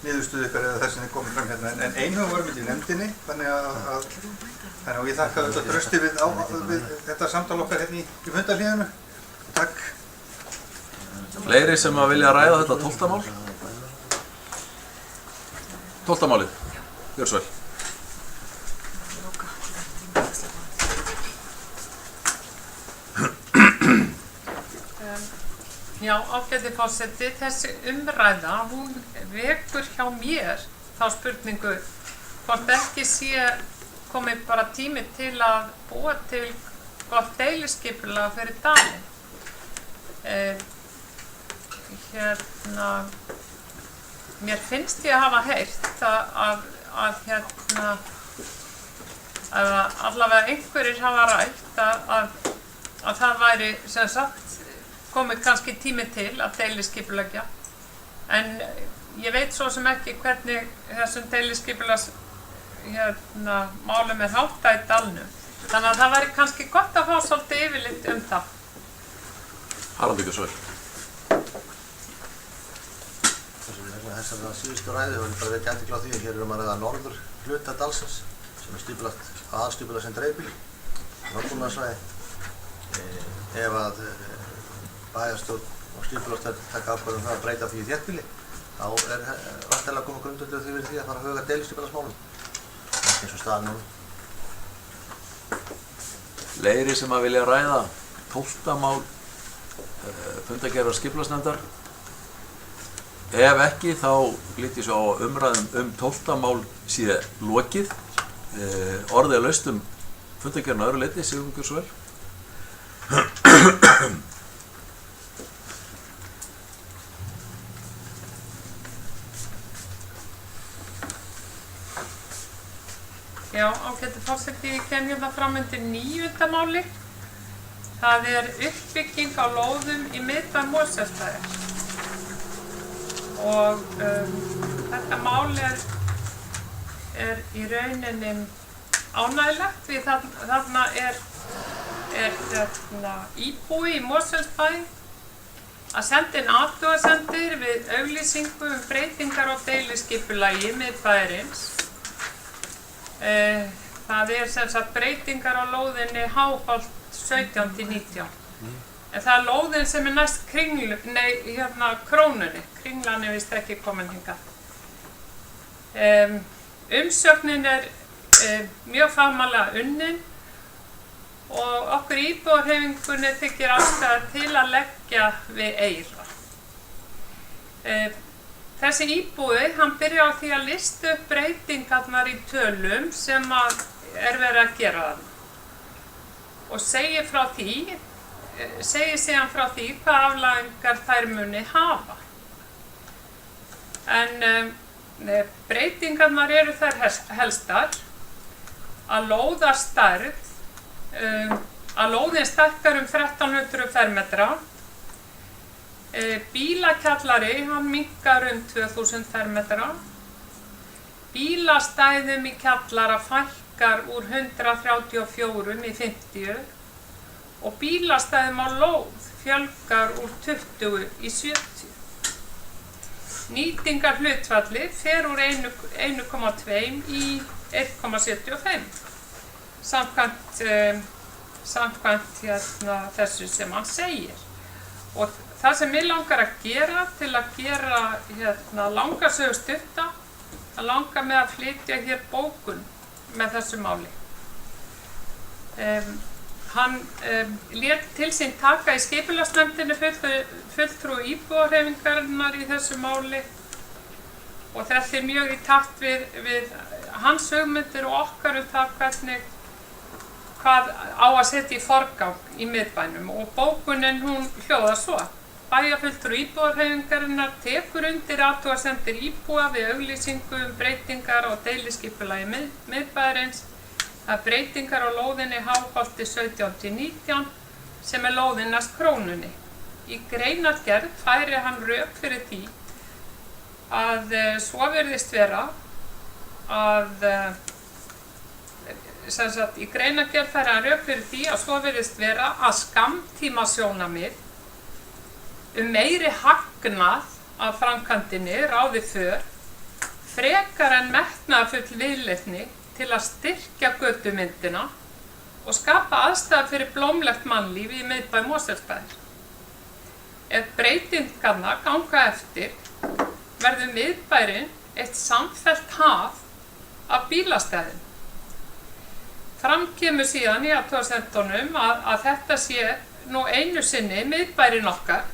niðurstöðu ykkar eða þess sem þið komið fram hérna. En einhugum varum í nefndinni, þannig að ég þakka þetta trösti við þetta samtal okkar hérna í fundarhlíðinu. Takk. Fleiri sem að vilja ræða þetta 12. mál? 12. málið, Björnsvel. Já, ágæti forseti, þessi umræða, hún vekur hjá mér þá spurningu hvort ekki sé komið bara tími til að búa til gott deiliskipulag fyrir dalinn. Mér finnst ég að hafa heyrt að allavega einhverjir hafa rætt að það væri sem sagt komið kannski tími til að deiliskipuleggja en ég veit svo sem ekki hvernig þessum deiliskipulags málum er háttað í dalnum þannig að það væri kannski gott að fá svolítið yfirlit það. Haraldur Björnsvel. Þessar síðustu ræðu og bara vekja athygli á því að hér erum að ræða norður hluta dalsins sem er aðskipulagt sem dreifbýli, norðbúnaðarsvæði. Ef að bæjarstjórn og skipulagsnefnd taka ákvörðun það að breyta því í þéttbýli þá vantilega koma grundvöllur því að fara að huga deiliskipulagsmálum, ekki eins og staðan núna. Fleiri sem að vilja ræða 12. mál fundargerðar skipulagsnefndar? Ef ekki, þá lít ég svo á umræðum 12. mál sé lokið. Orðið er laust fundargerðina öðru leyti, Sigurður gjörðu svo vel. Já, ágæti forseti, ég kem hérna fram undir 9. máli. Það er uppbygging á lóðum í miðbæ Mosfellsbæjar. Og þetta mál er í rauninni ánægilegt því þarna er íbúi í Mosfellsbæ að senda inn athugasemdir við auglýsingu breytingar á deiliskipulagi miðbæjarins. Það er sem sagt breytingar á lóðinni Háholt 17-19. En það er lóðin sem er næst krónunni. Kringlan er vist ekki komin hingað. Umsögnin er mjög fagmannlega unnin og okkur íbúahreyfingunni þykir ástæða til að leggja við eyra. Þessi íbúi, hann byrja á því að lista upp breytingarnar í tölum sem er verið að gera þarna og segir síðan frá því hvað afleiðingar þær muni hafa. En breytingarnar eru þær helstar að lóðin stækkar 1300 fermetra. Bílakjallari, hann minnkar 2000 fermetra. Bílastæðum í kjallara fækkar úr 134 í 50 og bílastæðum á lóð fjölgar úr 20 í 70. Nýtingarhlutfalli fer úr 1,2 í 1,75 samkvæmt þessu sem hann segir. Og það sem ég langar að gera til að gera langa sögu stutta, að langa með að flytja hér bókun með þessu máli. Hann lét til sín taka í skipulagsnefndinni fulltrúi íbúahreyfingarinnar í þessu máli og þetta er mjög í takt við hans hugmyndir og okkar það hvað á að setja í forgang í miðbænum og bókunin hún hljóðar svo. Bæjarfulltrúi íbúahreyfingarinnar tekur undir athugasemdir íbúa við auglýsingu breytingar á deiliskipulagi miðbæjarins að breytingar á lóðinni Háholti 17-19 sem er lóðin næst krónunni. Í greinargerð færi hann rök fyrir því að svo virðist vera að í greinargerð færi hann rök fyrir því að svo virðist vera að skammtímasjónarmið meiri hagnað af framkvæmdinni ráði för frekar en metnaðarfull viðleitni til að styrkja götumyndina og skapa aðstæður fyrir blómlegt mannlíf í miðbæ Mosfellsbæjar. Ef breytingarnar ganga eftir verður miðbærinn eitt samfellt haf af bílastæðum. Fram kemur síðan í athugasemdunum að þetta sé nú einu sinni miðbærinn okkar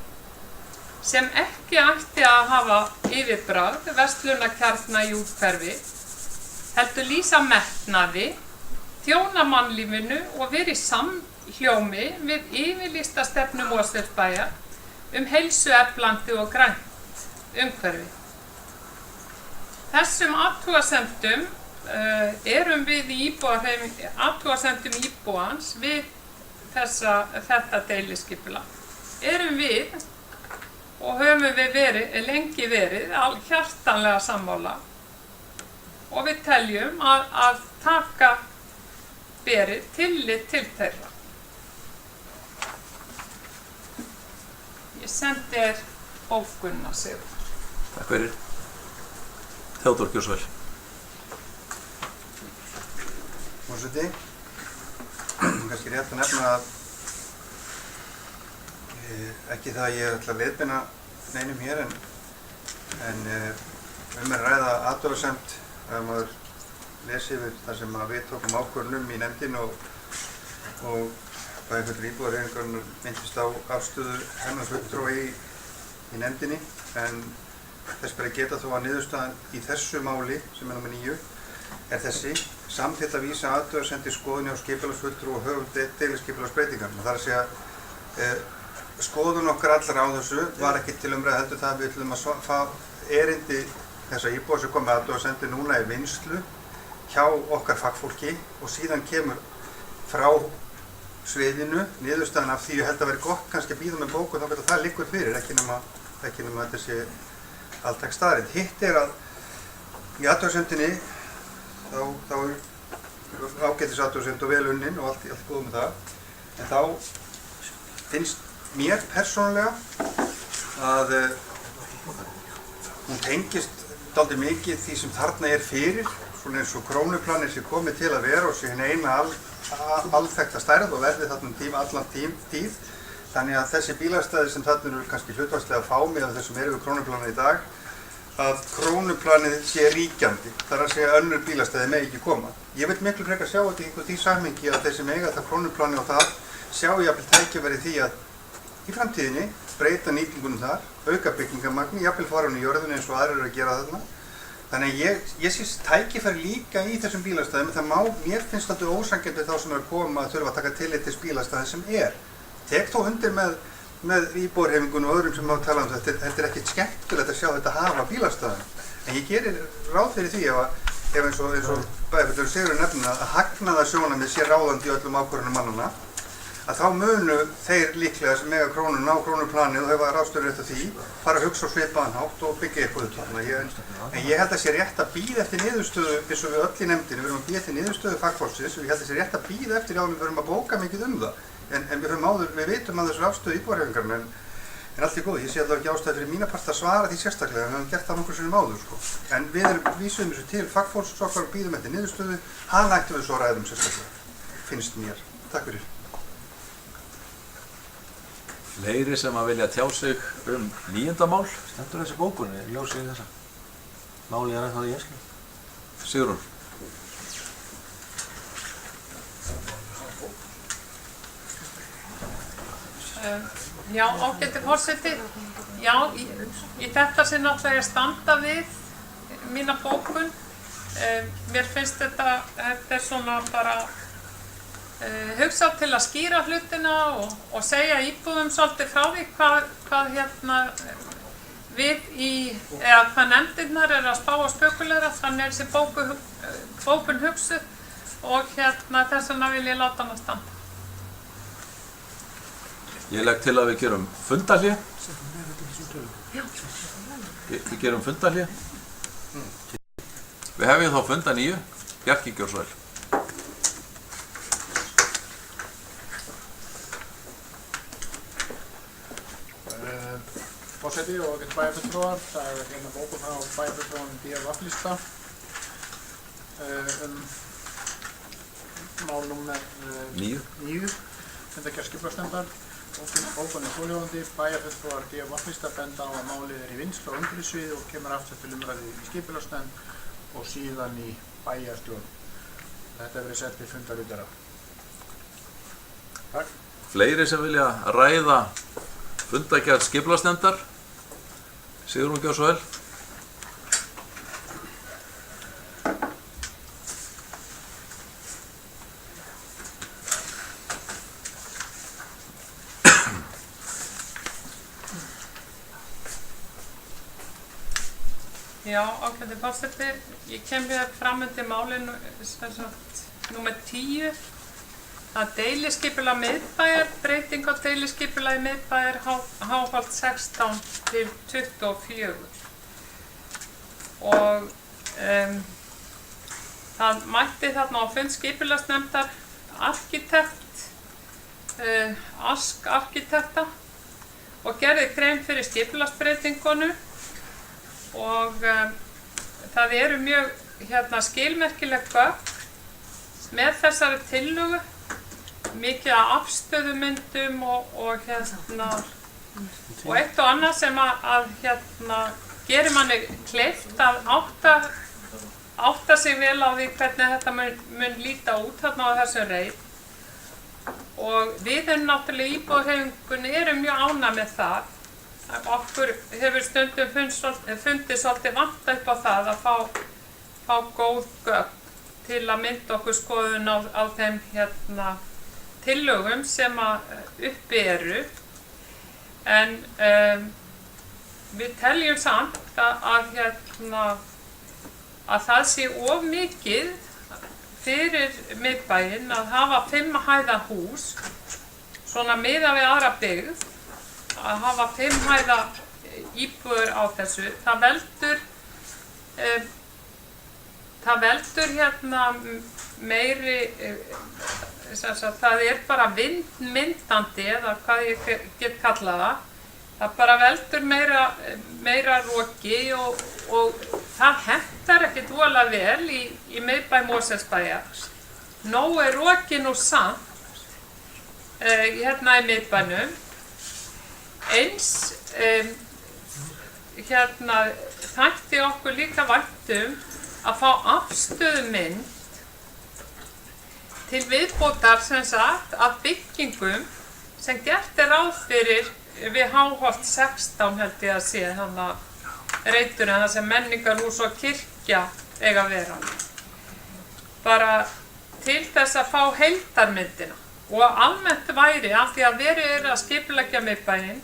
sem ekki ætti að hafa yfirbragð verslunarkjarna í úthverfi, heldur lýsa metnaði, þjóna mannlífinu og vera í samhljómi við yfirlýsta stefnu Mosfellsbæjar heilsueflandi og grænt umhverfi. Þessum athugasemdum erum við í athugasemdum íbúans við þetta deiliskipulag. Erum við og höfum við lengi verið hjartanlega sammála og við teljum að taka beri tillit til þeirra. Ég sendi þér bókunna, Sigurður. Takk fyrir. Theodór, gjörðu svo vel. Forseti, kannski rétt að nefna að ekki það að ég ætla að leiðbeina neinum hér en En að ræða athugasemd að maður lesi yfir það sem við tókum ákvörðun í nefndin og bæjarfulltrúi Íbúðahreyfingarinnar minntist á afstöðu hennar fulltrúa í nefndinni, en þess ber að geta þó að niðurstaðan í þessu máli, sem er nr. 9, er þessi: samþykkt að vísa athugasemdir skoðun hjá skipulagsfulltrúa og höfum deiliskipulagsbreytingarnar. Það er að segja, skoðun okkar allra á þessu var ekki til umræðu, heldur það að við ætlum að fá erindi þessa íbúa sem kom með athugasemdir núna í vinnslu hjá okkar fagfólki og síðan kemur frá sviðinu niðurstaðan af því. Ég held að vera gott kannski að bíða með bóku þá að það liggur fyrir, ekki nema þetta sé alltaf staðreynd. Hitt er að í athugasemdinni þá er ágætis athugasemd og vel unnin og allt góð með það, en þá finnst mér persónulega að hún tengist dálítið mikið því sem þarna er fyrir, svona eins og krónuplanið sé komið til að vera og sé hérna eina alþekkta stærð og verði þarna allan tíð. Þannig að þessi bílastæði sem þarna eru kannski hlutfallslega fámi af þessum eru við krónuplanið í dag, að krónuplanið sé ríkjandi. Það er að segja önnur bílastæði með ekki koma. Ég vil miklu frekar sjá þetta í einhver því samhengi að þeir sem eiga það krónuplanið og það sjá jafnvel tækifæri því að í framtíðinni breyta nýtingunum þar, auka byggingamagni, jafnvel fara hún í jörðunni eins og aðrir eru að gera þarna. Þannig að ég sé tækifæri líka í þessum bílastæðum, en mér finnst þetta ósanngjarnt við þá sem er að koma að þurfa að taka tillit til bílastæði sem er. Tek þó undir með Íbúðahreyfingunni og öðrum sem hafa talað um þetta. Þetta er ekkert skemmtilegt að sjá þetta hafa bílastæðum. En ég gerir ráð fyrir því ef eins og bæjarfulltrúi Sigurður nefnir að hagnaðarsjónarmið sé ráðandi í öllum ákvörðunum mannanna, að þá munu þeir líklega sem eiga krónuna á krónuplanið og hefa ráðstöður eftir því fara að hugsa á svipaðan hátt og byggja eitthvað út. En ég held að sé rétt að bíða eftir niðurstöðu, eins og við öll í nefndinni, við erum að bíða eftir niðurstöðu fagfólksins og ég held að sé rétt að bíða eftir við verum að bóka mikið það. En við vitum að þessu afstöðu Íbúðahreyfingarinnar, en allt í góðu. Ég sé allavega ekki ástæði fyrir mína part að svara því sérstaklega, við höfum gert það nokkrum sinnum áður, sko. En við vísum þessu til fagfólksins okkar og bíðum eftir niðurstöðu, hana ættum við svo að ræðum sérstaklega, finnst mér. Takk fyrir. Fleiri sem að vilja tjá sig 9. mál? Stendur þessi bókunni, ljósið þessa? Málið er ennþá í vinnslu. Sigrún. Já, ágæti forseti. Já, í þetta sem náttúrulega ég standa við mína bókun. Mér finnst þetta er svona bara hugsað til að skýra hlutina og segja íbúðum svolítið frá því hvað hvað nefndirnar eru að spá og spekuleira. Þannig er þessi bókun hugsuð og þess vegna vil ég láta hana standa. Ég legg til að við gerum fundarhlé. Við gerum fundarhlé. Við hefjum þá fund að 9. Bjarki, gjörðu svo vel. Forseti og ágætis bæjarfulltrúar, það er hérna bókun á bæjarfulltrúanum DFF-lista mál númer 9, fundargerð skipulagsnefndar. Bókun er svohljóðandi: bæjarfulltrúar DFF-lista benda á að málið er í vinnslu á umhverfissviði og kemur aftur til umræðu í skipulagsnefnd og síðan í bæjarstjórn. Þetta hefur verið sett í fundarritara. Takk. Fleiri sem vilja ræða fundargerð skipulagsnefndar? Sigrún, gjörðu svo vel. Já, ágæti forseti. Ég kem hér fram undir málinu númer 10. að deiliskipulag miðbæjar, breyting á deiliskipulagi miðbæjar Háholt 16 til 24. Og það mætti þarna á fund skipulagsnefndar arkitekt, Ask arkitekta, og gerði grein fyrir skipulagsbreytingunu og það eru mjög skilmerkileg gögn með þessari tillögu. Mikið af afstöðumyndum og eitt og annað sem gerir manni kleift að átta sig vel á því hvernig þetta mun líta út þarna á þessum reið. Og við náttúrulega íbúðarhreyfingunni erum mjög ánægð með það. Okkur hefur stundum fundið svolítið vanta upp á það að fá góð gögn til að mynda okkur skoðun á þeim tillögum sem uppi eru. En við teljum samt að það sé of mikið fyrir miðbæinn að hafa 5 hæða hús, svona miðað við aðra byggð, að hafa 5 hæða íbúðir á þessu. Það veldur meiri, það er bara vindmyndandi, eða hvað ég get kallað það. Það bara veldur meira roki og það hentar ekkert voðalega vel í miðbæ Mosfellsbæjar. Nóg er roki nú samt í miðbænum. Eins þætti okkur líka vænt að fá afstöðumynd til viðbótar af byggingum sem gert er ráð fyrir við Háholt 16 held ég að sé reiturinn, það sem menningarhús og kirkja eiga að vera. Bara til þess að fá heildarmyndina og almennt væri af því að verið er að skipuleggja miðbæinn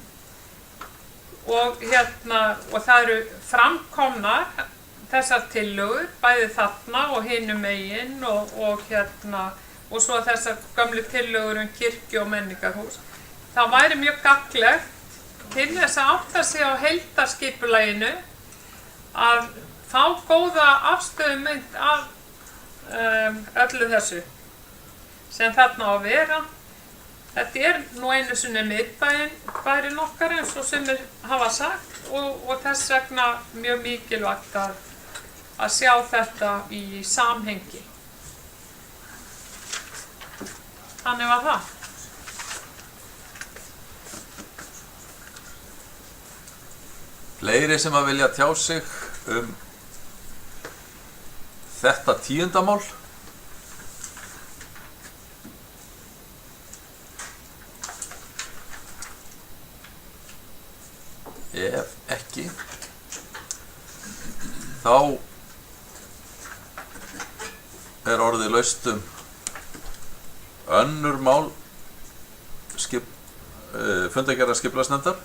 og það eru framkomnar þessar tillögur, bæði þarna og hinum megin og svo þessar gömlu tillögur kirkju og menningarhús. Það væri mjög gagnlegt til þess að átta sig á heildarskipulaginu að fá góða afstöðumynd af öllu þessu sem þarna á að vera. Þetta er nú einu sinni miðbærinn okkar eins og sumir hafa sagt og þess vegna mjög mikilvægt að sjá þetta í samhengi. Þannig var það. Fleiri sem að vilja tjá sig þetta 10. mál? Ef ekki, þá er orðið laust önnur mál fundargerðar skipulagsnefndar.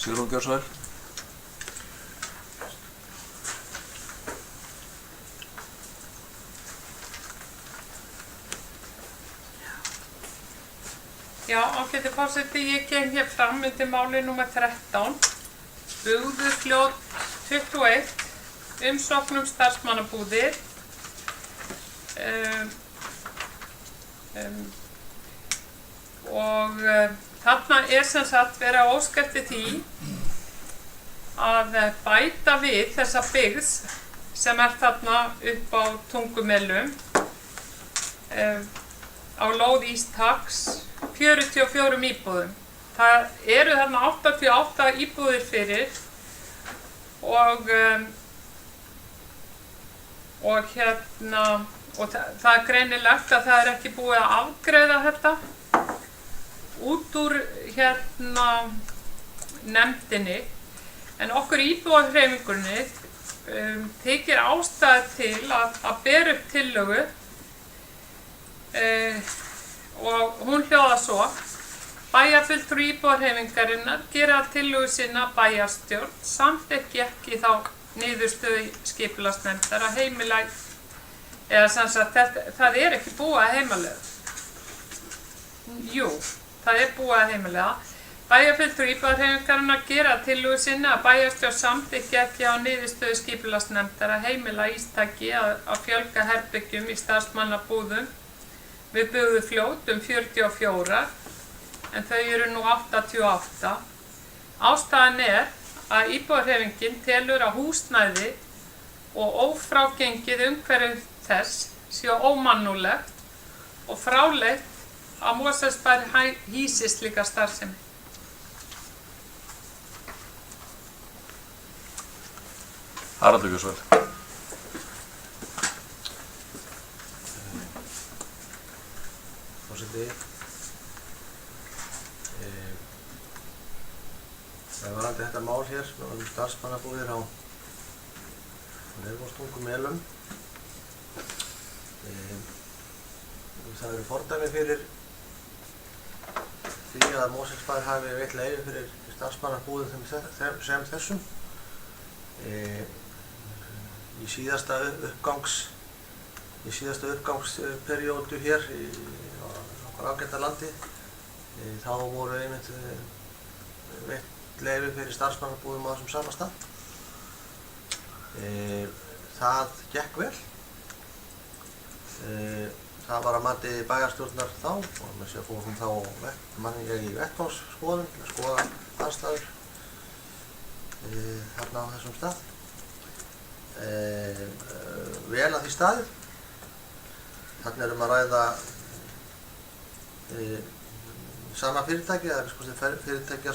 Sigrún, gjör svo vel. Já, ágæti forseti, ég kem hér fram undir máli númer 13, Bugðufljót 21, umsókn starfsmannabúðir. Þarna er sem sagt verið að óska eftir því að bæta við þessa byggð sem er þarna upp á Tungumelum á lóð Ístaks 44 íbúðum. Það eru þarna 88 íbúðir fyrir og það er greinilegt að það er ekki búið að afgreiða þetta út úr nefndinni, en okkur íbúðarhreyfingunni þykir ástæða til að bera upp tillögu og hún hljóðar svo: bæjarfulltrúi íbúðarhreyfingarinnar gera tillögu sinna bæjarstjórn samþykki ekki þá niðurstöðu skipulagsnefndar að heimila, eða sem sagt það er ekki búið að heimilega. Jú, það er búið að heimilega. Bæjarfulltrúi íbúðarhreyfingarinnar gera tillögu sinna að bæjarstjórn samþykki ekki á niðurstöðu skipulagsnefndar að heimila Ístaki að fjölga herbyggjum í starfsmannabúðum við Bugðufljót 44, en þau eru nú 88. Ástæðan er að íbúðarhreyfingin telur að húsnæði og ófrágengið umhverfi þess sé ómannúðlegt og fráleit að Mosfellsbær hýsi slíka starfsemi. Haraldur Björnsson. Forseti, varðandi þetta mál hér starfsmannabúðir á Leirvogstungu Melum. Það eru fordæmi fyrir því að Mosfellsbær hafi veitt leyfi fyrir starfsmannabúðum sem þessum. Í síðasta uppgangsperiódu hér í okkar ágæta landi þá voru einmitt veitt leyfi fyrir starfsmannabúðum á þessum sama stað. Það gekk vel. Það var að mati bæjarstjórnar þá og með sér fórum þá manninga í vettvangsskoðun til að skoða aðstæður þarna á þessum stað. Vel að því staðið. Þarna erum að ræða sama fyrirtæki, það er fyrirtæki á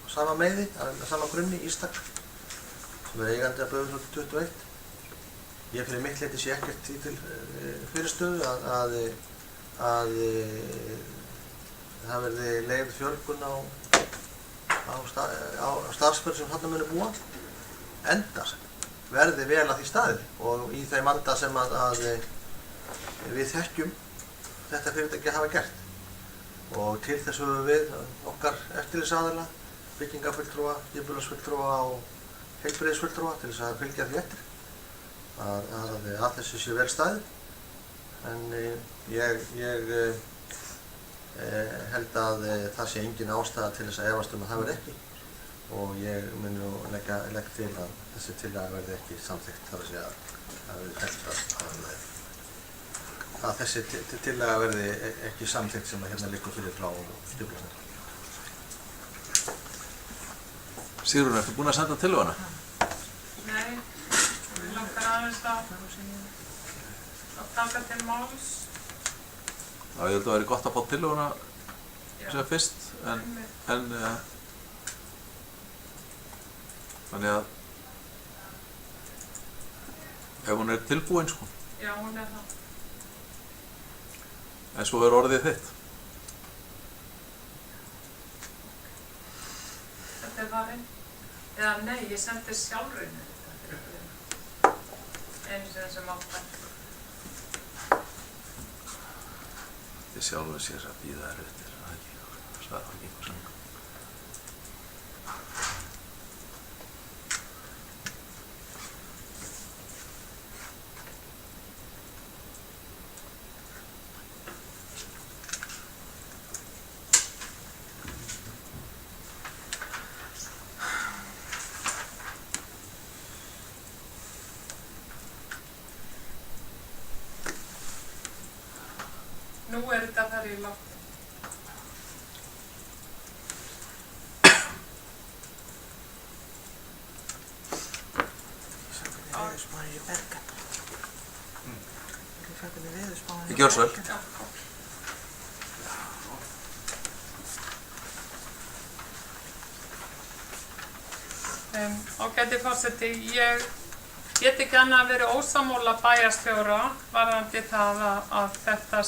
sama meiði, sama grunni, Ístak, sem er eigandi af Böðursholti 21. Ég fyrir mitt leyti sé ekkert því til fyrirstöðu að það verði leyfð fjölgun á starfsmenn sem þarna muni búa, enda verði vel að því staðið og í þeim anda sem að við þekkjum þetta fyrirtæki hafa gert. Og til þess höfum við okkar eftirlitsaðila, byggingafulltrúa, skipulagsfulltrúa og heilbrigðisfulltrúa til þess að fylgja því eftir að þessu sé vel staðið. En ég held að það sé engin ástæða til þess að efast að það verði ekki. Og ég mun nú leggja til að þessi tillaga verði ekki samþykkt, þar að segja að verði fellt að þessi tillaga verði ekki samþykkt sem að hérna liggur fyrir frá skipulagsnefnd. Sigrún, ertu búin að senda tillöguna? Nei, við langar aðeins að taka til máls. Já, ég held að það væri gott að fá tillöguna sem fyrst, þannig að ef hún er tilbúin, sko. Já, hún er það. En svo er orðið þitt. Þetta er varinn. Eða nei, ég sendi sjálfrunni þetta. Einu sem áttar. Þið sjálfur sér að bíða þær eftir, það er ekki einhver sem. Nú er þetta að fara í loft. Veðurspáin í Bergen. Þú fækir með veðurspáin í Gjörðu svo vel. Ágæti forseti, ég get ekki annað að vera ósammála bæjarstjóra varðandi það að þetta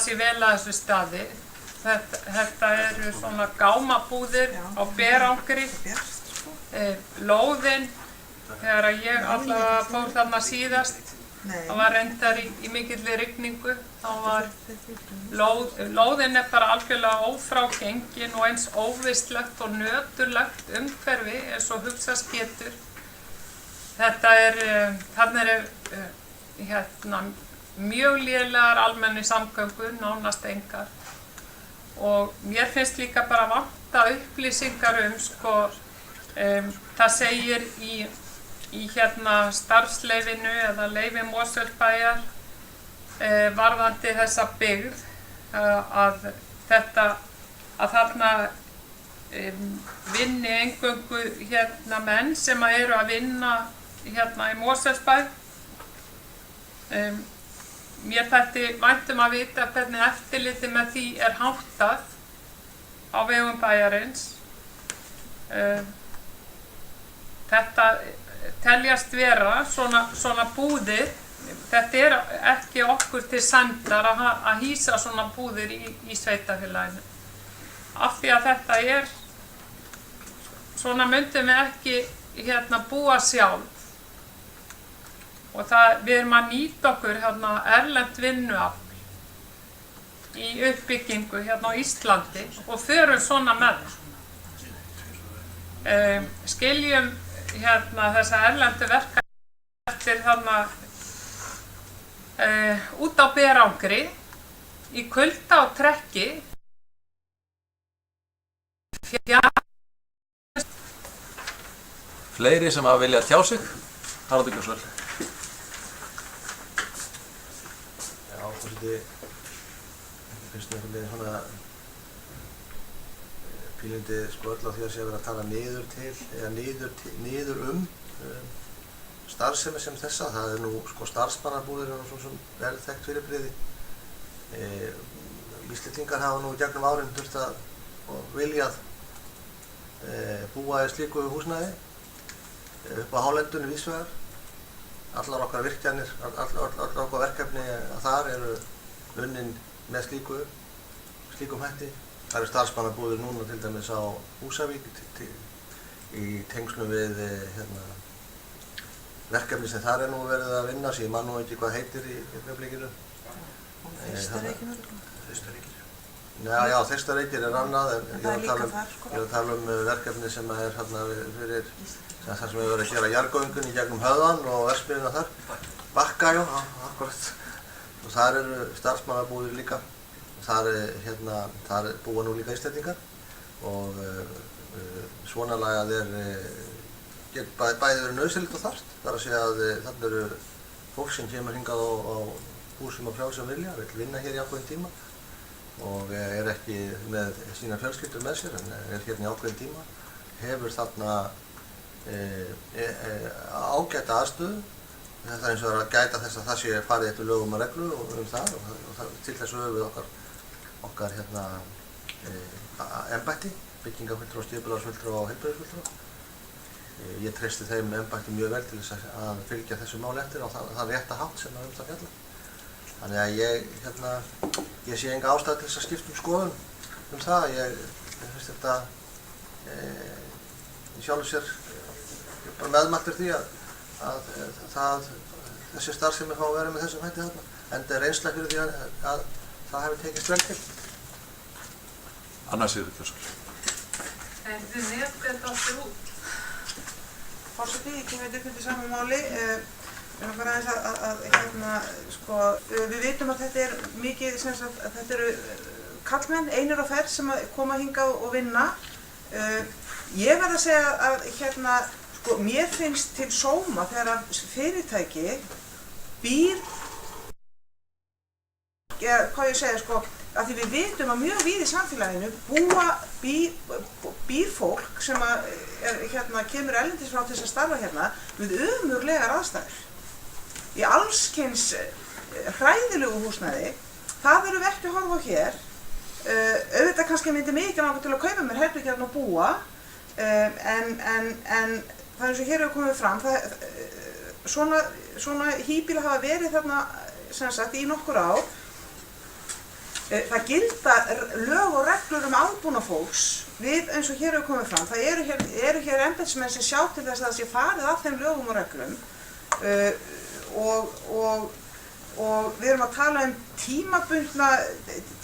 sé vel að þessu staði. Þetta eru svona gámabúðir á Berangri. Lóðin, þegar ég allavega fór þarna síðast, það var reyndar í mikilli rigningu, þá var lóðin er bara algjörlega ófrágengin og eins óvistlegt og nöturlegt umhverfi eins og hugsast getur. Þarna er mjög lélegar almennu samgöngur, nánast engar. Og mér finnst líka bara vanta upplýsingar það segir í starfsleyfinu eða leyfi Mosfellsbæjar varðandi þessa byggð að þarna vinni eingöngu menn sem eru að vinna í Mosfellsbæ. mér þætti vænt að vita hvernig eftirliti með því háttað á vegum bæjarins. Þetta teljast vera svona búðir. Þetta ekki okkur til sæmdar að hýsa svona búðir í sveitafélaginu. Af því að þetta svona myndum við ekki búa sjálf. Og við erum að nýta okkur erlent vinnuafl í uppbyggingu á Íslandi og förum svona með það. Skiljum þessa erlendu verka eftir út á berangri, í kulda og trekki. Fleiri sem að vilja tjá sig, Haraldur Gjósvöld. Já, forseti, finnst mér einhvern veginn svona pínlindi öll á því að sé að vera að tala niður til, eða niður starfsemi sem þessa. Það nú starfsmannabúðir og svona sem vel þekkt fyrirbrigði. Íslendingar hafa nú gegnum árin þurft og viljað búa í slíku húsnæði upp á hálendinu víðsvegar. Allar okkar virkjanir, allar okkar verkefni þar eru unnin með slíkum hætti. Það eru starfsmannabúðir núna til dæmis á Húsavík í tengslum við verkefni sem þar nú verið að vinna sem ég man nú ekki hvað heitir í augnablikinu. Þeistareykir. Já, Þeistareykir annað en ég er að tala verkefni sem fyrir þar sem við verðum að gera jarðgöngun í gegnum Höfðann og verksmiðjuna þar. Bakka, já, akkurat. Og þar eru starfsmannabúðir líka. Þar búa nú líka Íslendingar og svona lagað bæði verið nauðsynlegt og þarft. Það að segja að þarna eru fólk sem kemur hingað á húsum og frjálsum vilja, vill vinna hér í ákveðin tíma og ekki með sína fjölskyldur með sér en hérna í ákveðin tíma, hefur þarna ágæta aðstöðu. Þetta eins og að gæta þess að það sé farið eftir lögum og reglu og það og til þessu höfum við okkar embætti, byggingarfulltrúa, skipulagsfulltrúa og heilbrigðisfulltrúa. Ég treysti þeim embætti mjög vel til þess að fylgja þessu máli eftir á þann rétta hátt sem það fjalla. Þannig að ég sé enga ástæðu til þess að skipta skoðun það. Ég finnst þetta í sjálfu sér bara meðmæltur því að þessi starfsemi fá að vera með þessum hætti þarna. Enda reynsla fyrir því að það hefur tekist vel til. Anna Sigríður Gjósvöld. Þið nefndu þetta aftur út. Forseti, ég kem upp undir sama máli. Bara við vitum að þetta mikið, þetta eru karlmenn, einir og ferð sem koma hingað og vinna. Ég verð að segja að mér finnst til sóma þegar fyrirtæki býr, hvað ég segja, að því við vitum að mjög víð í samfélaginu býr fólk sem kemur erlendis frá til þess að starfa hérna við ömurlegar aðstæður. Í allskyns hræðilegu húsnæði, það erum við ekki að horfa á hér. Auðvitað kannski myndi mig ekki langar til að kaupa mér herbergi hérna og búa, en það eins og hér hefur komið fram, svona híbýli hafa verið þarna í nokkur ár. Það gilda lög og reglur aðbúnað fólks við eins og hér hefur komið fram. Það eru hér embættismenn sem sjá til þess að það sé farið af þeim lögum og reglum og við erum að tala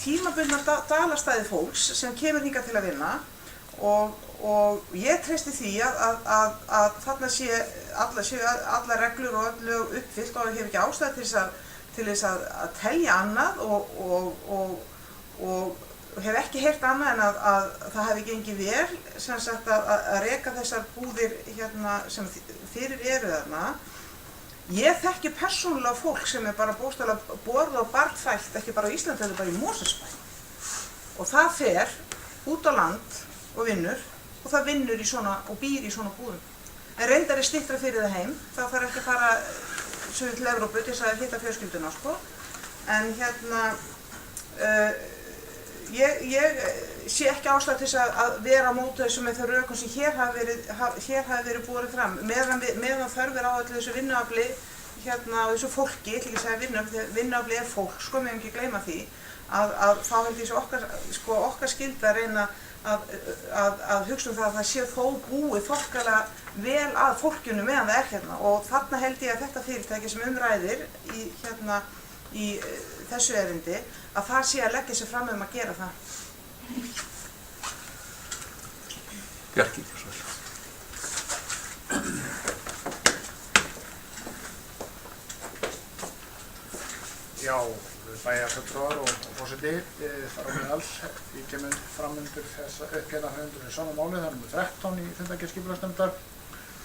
tímabundna dvalarstæði fólks sem kemur hingað til að vinna og ég treysti því að þarna séu allar reglur og öll lög uppfyllt og ég hef ekki ástæðu til þess að telja annað og hef ekki heyrt annað en að það hefði gengið vel að reka þessar búðir hérna sem fyrir eru þarna. Ég þekki persónulega fólk sem bara bókstaflega borð og barnfælt, ekki bara á Íslandi, heldur bara í Mosfellsbæ. Og það fer út á land og vinnur og það vinnur og býr í svona búðum. En reyndar styttra fyrir það heim, það þarf ekki að fara suður til Evrópu til þess að hitta fjölskylduna, En ég sé ekki ástæðu til þess að vera á móti þessu með þau rökum sem hér hafi verið borið fram. Meðan þörf er á öllu þessu vinnuafli og þessu fólki, ég ætla ekki að segja vinnuafli er fólk, sko, við ekki gleyma því, að þá held ég okkar skylda að reyna að hugsa það að það sé þó búið þokkalega vel að fólkinu meðan það er hérna. Og þarna held ég að þetta fyrirtæki sem ræðir í þessu erindi, að það sé að leggja sig fram að gera það. Bjarki. Já, bæjarfulltrúar og forseti, þar á meðal, ég kemur fram undir undir sama máli, það er nr. 13 í fundargerð skipulagsnefndar,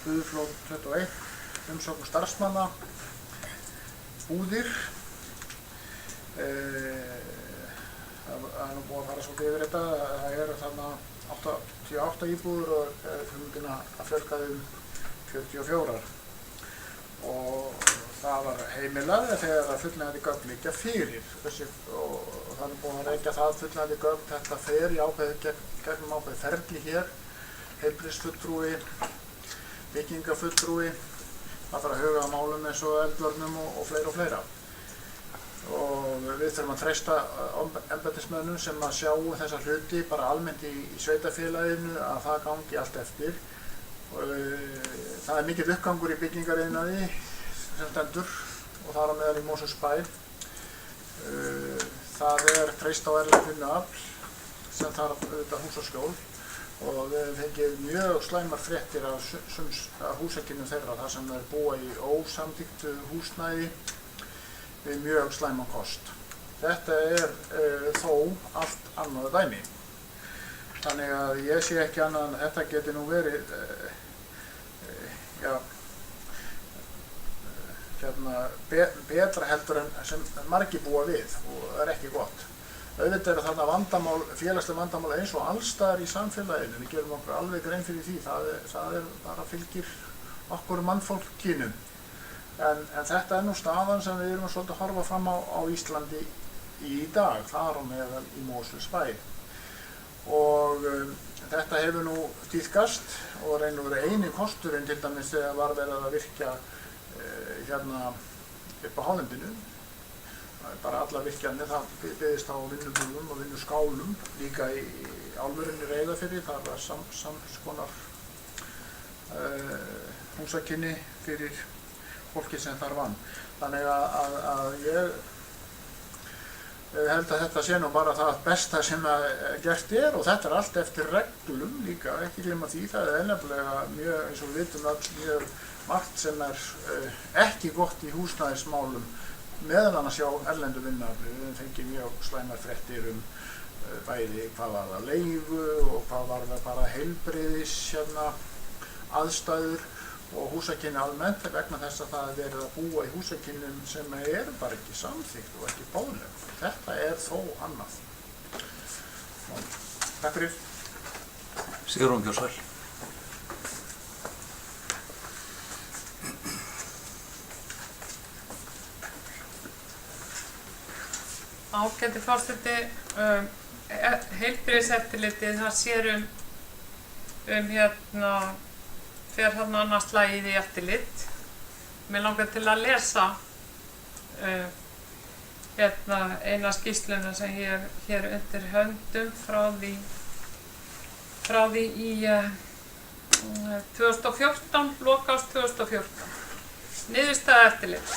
Buðuflót 21, umsókn starfsmanna, búðir. Það er nú búið að fara svolítið yfir þetta, það eru þarna 88 íbúður og hugmyndin að fjölga þeim 44. Og það var heimilað þegar að fullnægjandi gögn liggja fyrir. Og það er búið að reykja það fullnægjandi gögn, þetta fer í gegnum ákveðið ferli hér, heilbrigðisfulltrúi, byggingafulltrúi, það þarf að huga að málum eins og eldvörnum og fleira. Og við þurfum að treysta embættismönnum sem að sjá þessa hluti bara almennt í sveitarfélaginu að það gangi allt eftir. Það er mikill uppgangur í byggingariðnaði sem stendur og þar á meðal í Mosfellsbæ. Það er treyst á erlent vinnuafl sem þarf auðvitað hús og skjól og við hefum fengið mjög slæmar fréttir af húsakynnum þeirra þar sem þeir búa í ósamþykktu húsnæði við mjög slæman kost. Þetta er þó allt annað dæmi. Þannig að ég sé ekki annað en að þetta geti nú verið betra heldur en sem margir búa við og er ekki gott. Auðvitað eru þarna félagsleg vandamál eins og allstaðar í samfélaginu. Við gerum okkur alveg grein fyrir því. Það er bara fylgir okkur mannfólkinu. En þetta er nú staðan sem við erum svolítið að horfa fram á Íslandi í dag, þar á meðal í Mosfellsbæ. Og þetta hefur nú tíðkast og reynir að vera eini kosturinn til dæmis þegar var verið að virkja hérna upp á hálendinu. Það er bara alla virkjanir, það byggðist á vinnubúðum og vinnuskálum, líka í álverinu Reyðarfirði, það var samskonar húsakynni fyrir fólki sem þar vann. Þannig að ég held að þetta sé nú bara það besta sem gert er og þetta er allt eftir reglum líka, ekki gleyma því. Það er nefnilega mjög, eins og við vitum öll, mjög margt sem er ekki gott í húsnæðismálum meðal annars hjá erlendu vinnuafli. Við fengið mjög slæmar fréttir bæði hvað var það leigu og hvað var það bara heilbrigðis aðstæður og húsakynni almennt vegna þess að það er verið að búa í húsakynnum sem eru bara ekki samþykkt og ekki boðleg. Þetta er þó annað. Takk fyrir. Sigrún Gjórsæl. Ágæti forseti, heilbrigðiseftirlitið, það sér fer þarna annars slagið í eftirlit. Mér langar til að lesa eina skýrsluna sem hér undir höndum frá því í 2014, lok árs 2014. Niðurstaða eftirlit.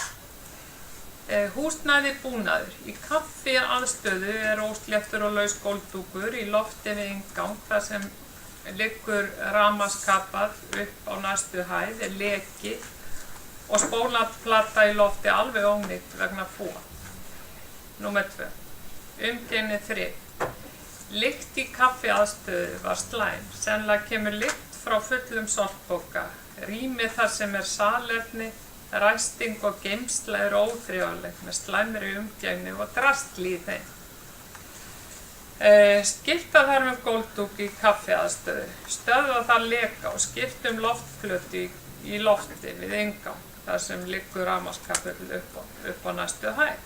Húsnæði búnaður. Í kaffiaðstöðu er ósléttur og laus gólfdúkur í lofti við inngang þar sem liggur rafmagnskapall upp á næstu hæð, er leki og spólaplata í lofti alveg ónýtt vegna fúa. Númer 2. Umgengni 3. Lykt í kaffiaðstöðu var slæm. Sennilega kemur lykt frá fullum sortpoka. Rými þar sem er salerni, ræsting og geymsla er óþrifalegt með slæmri umgengni og drasli í þeim. Skipta þarf gólfdúk í kaffiaðstöðu, stöðva þar leka og skipta loftplötu í lofti við inngang þar sem liggur rafmagnskapall upp á næstu hæð.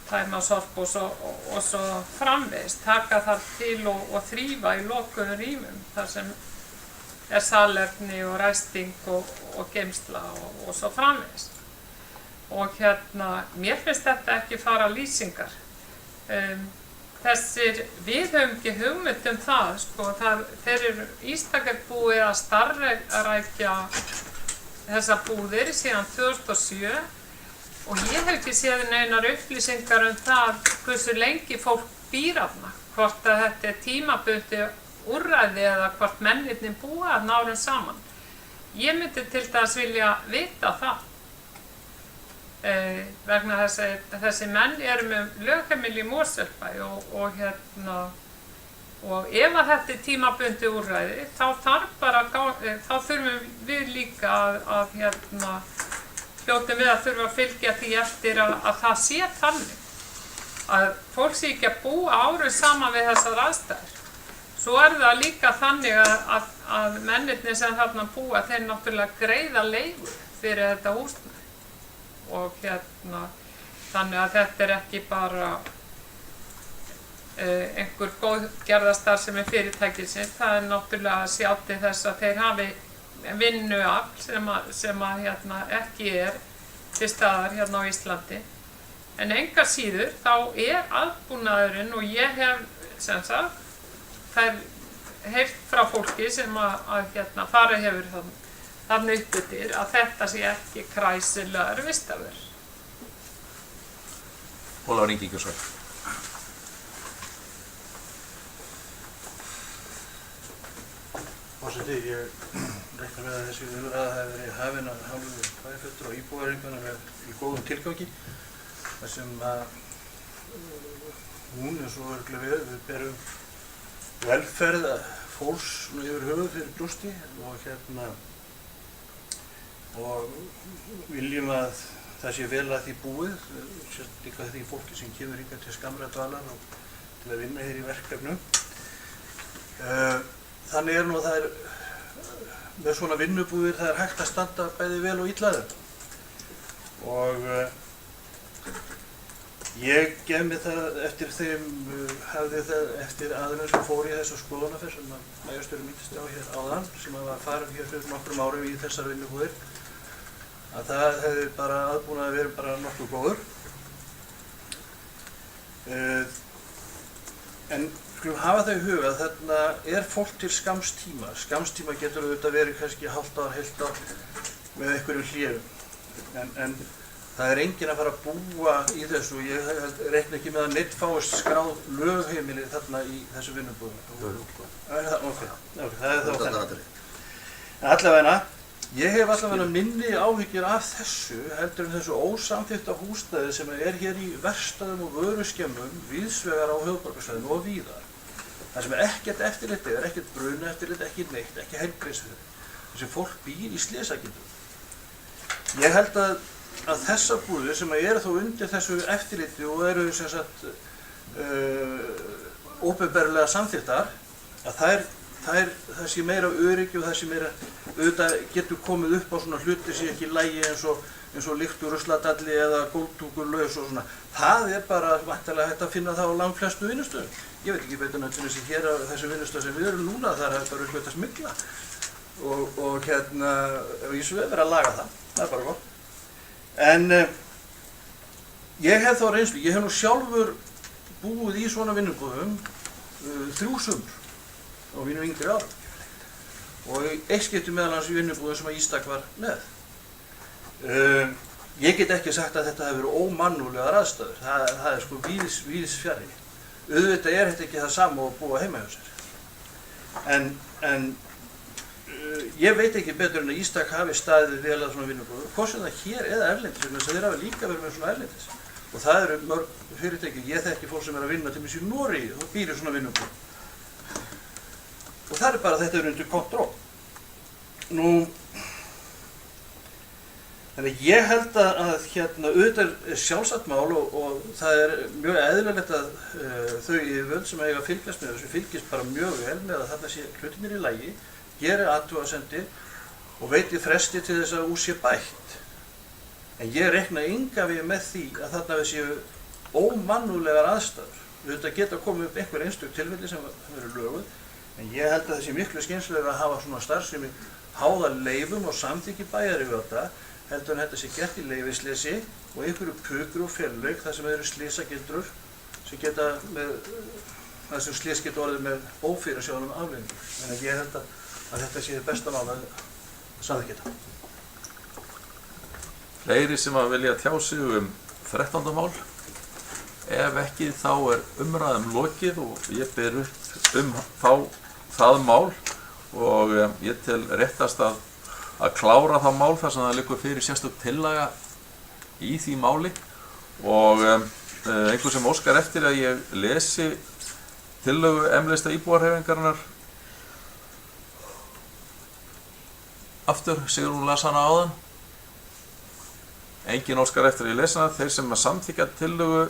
tæma sorpós og svo framvegis, taka þar til og þrífa í lokuðum rýmum þar sem er salerni og ræsting og geymsla og svo framvegis. Og mér finnst þetta ekki fara lýsingar. Við höfum ekki hugmynd það, sko, þeir eru Ístakar búið að starfrækja þessar búðir síðan 2007 og ég hef ekki séð neinar upplýsingar það hversu lengi fólk býr þarna, hvort að þetta er tímabundið úrræði eða hvort mennirnir búa þarna árin saman. Ég myndi til dæmis vilja vita það. Vegna þess að þessi menn eru með lögheimili í Mosfellsbæ og ef að þetta er tímabundið úrræði þá þurfum við líka að hljótum við að þurfa að fylgja því eftir að það sé þannig að fólk sé ekki að búa árum saman við þessar aðstæður. Svo er það líka þannig að mennirnir sem þarna búa þeir náttúrulega greiða leigu fyrir þetta húsnæði. Og þannig að þetta er ekki bara einhver góðgerðarstarfsemi fyrirtækisins, það er náttúrulega að sjá til þess að þeir hafi vinnuafl sem ekki er til staðar hérna á Íslandi. En engar síður þá er aðbúnaðurinn og ég hef heyrt frá fólki sem fara hefur þannig uppbyttir að þetta sé ekki kræsilegar vistarverur. Ólafur Ingi Ingvarsson. Forseti, ég reikna með að þessi umræða hafi verið hafin af hálfu bæjarfulltrúa og íbúahreyfinganna í góðum tilgangi. Þar sem að hún, eins og örugglega við berum velferð fólks yfir höfuð fyrir brjósti og viljum að það sé vel að því búið, sérstaklega því fólki sem kemur hingað til skammra dvalar og til að vinna hér í verkefnum. Þannig nú að það með svona vinnubúðir það hægt að standa bæði vel og illa þeim. Og ég gef mér það eftir hafði það eftir aðeins sem fór í þessu skoðunarferð sem bæjarstjórinn minntist á hér áðan, sem var farin hér fyrir nokkrum árum í þessar vinnubúðir, að það hefði bara aðbúnaði verið bara nokkuð góður. En skulum hafa það í huga að þarna er fólk til skamms tíma. Skamms tíma getur auðvitað verið kannski hálft ár, heilt ár með einhverjum hléum. En það er enginn að fara að búa í þessu. Ég reikna ekki með að neitt fáist skráð lögheimili þarna í þessu vinnubúðum. Það er þá þannig. Allavega, ég hef allavega minni áhyggjur af þessu heldur en þessu ósamþykkta húsnæði sem er hér í verkstæðum og vöruskemmum víðsvegar á höfuðborgarsvæðinu og víðar. Það sem er ekkert eftirlit er, ekkert brunaeftirlit, ekki neitt, ekki heilbrigðiseftirlit. Þessi fólk býr í slysagildrum. Ég held að þessar búðir sem eru þó undir þessu eftirliti og eru sem sagt opinberlega samþykktar, að það sé meira öryggi og það sé meira auðvitað getur komið upp á svona hluti sem ekki í lagi eins og lykt úr rusladalli eða gólftúkur laus og svona. Það er bara væntanlega hægt að finna það á langflestu vinnustöðum. Ég veit ekki betur en til þess að hér á þessu vinnustöð sem við erum núna þar er bara eitthvað að smygla og í svo er verið að laga það. Það er bara gott. En ég hef þá reynslu, ég hef nú sjálfur búið í svona vinnubúðum 3 sumur á mínum yngri árum. Og eitt skipti meðal hans í vinnubúðum sem að Ístak var með. Ég get ekki sagt að þetta hefur verið ómannúðlegar aðstæður. Það er sko víðs fjarri. Auðvitað er þetta ekki það sama og búa heima hjá sér. En ég veit ekki betur en að Ístak hafi staðið vel að svona vinnubúðum, hvort sem það hér eða erlendis, vegna þess að þeir hafa líka verið með svona erlendis. Og það eru mörg fyrirtæki, ég þekki fólk sem er að vinna til dæmis í Noregi og býr í svona vinnubúðum. Og það er bara þetta er undir kontról. Þannig ég held að auðvitað er sjálfsagt mál og það er mjög eðlilegt að þau yfirvöld sem eiga að fylgjast með þessu fylgjast bara mjög vel með að þarna sé hlutirnir í lagi, geri athugasemdir og veiti fresti til þess að úr sé bætt. En ég reikna engan veginn með því að þarna við séu ómannúðlegar aðstæður. Þetta geta komið upp einhver einstök tilfelli sem eru löguð, en ég held að það sé miklu skynsamlegra að hafa svona starfsemi háða leyfum og samþykki bæjaryfirvalda heldur en þetta sé gert í leyfisleysi og einhverju pukur og fjarlaug þar sem eru slysagildrur sem geta með það sem slys geta orðið með ófyrirsjáanlegum afleiðingum. Þannig að ég held að þetta sé besta mál að samþykkja þetta. Fleiri sem að vilja tjá sig 13. mál? Ef ekki þá umræðum lokið og ég ber upp það mál og ég tel réttast að klára það mál þar sem það liggur fyrir sérstök tillaga í því máli og einhver sem óskar eftir að ég lesi tillögu M-lista íbúarhreyfingarinnar aftur, Sigrún las hana áðan. Engin óskar eftir að ég lesi hana. Þeir sem að samþykja tillögu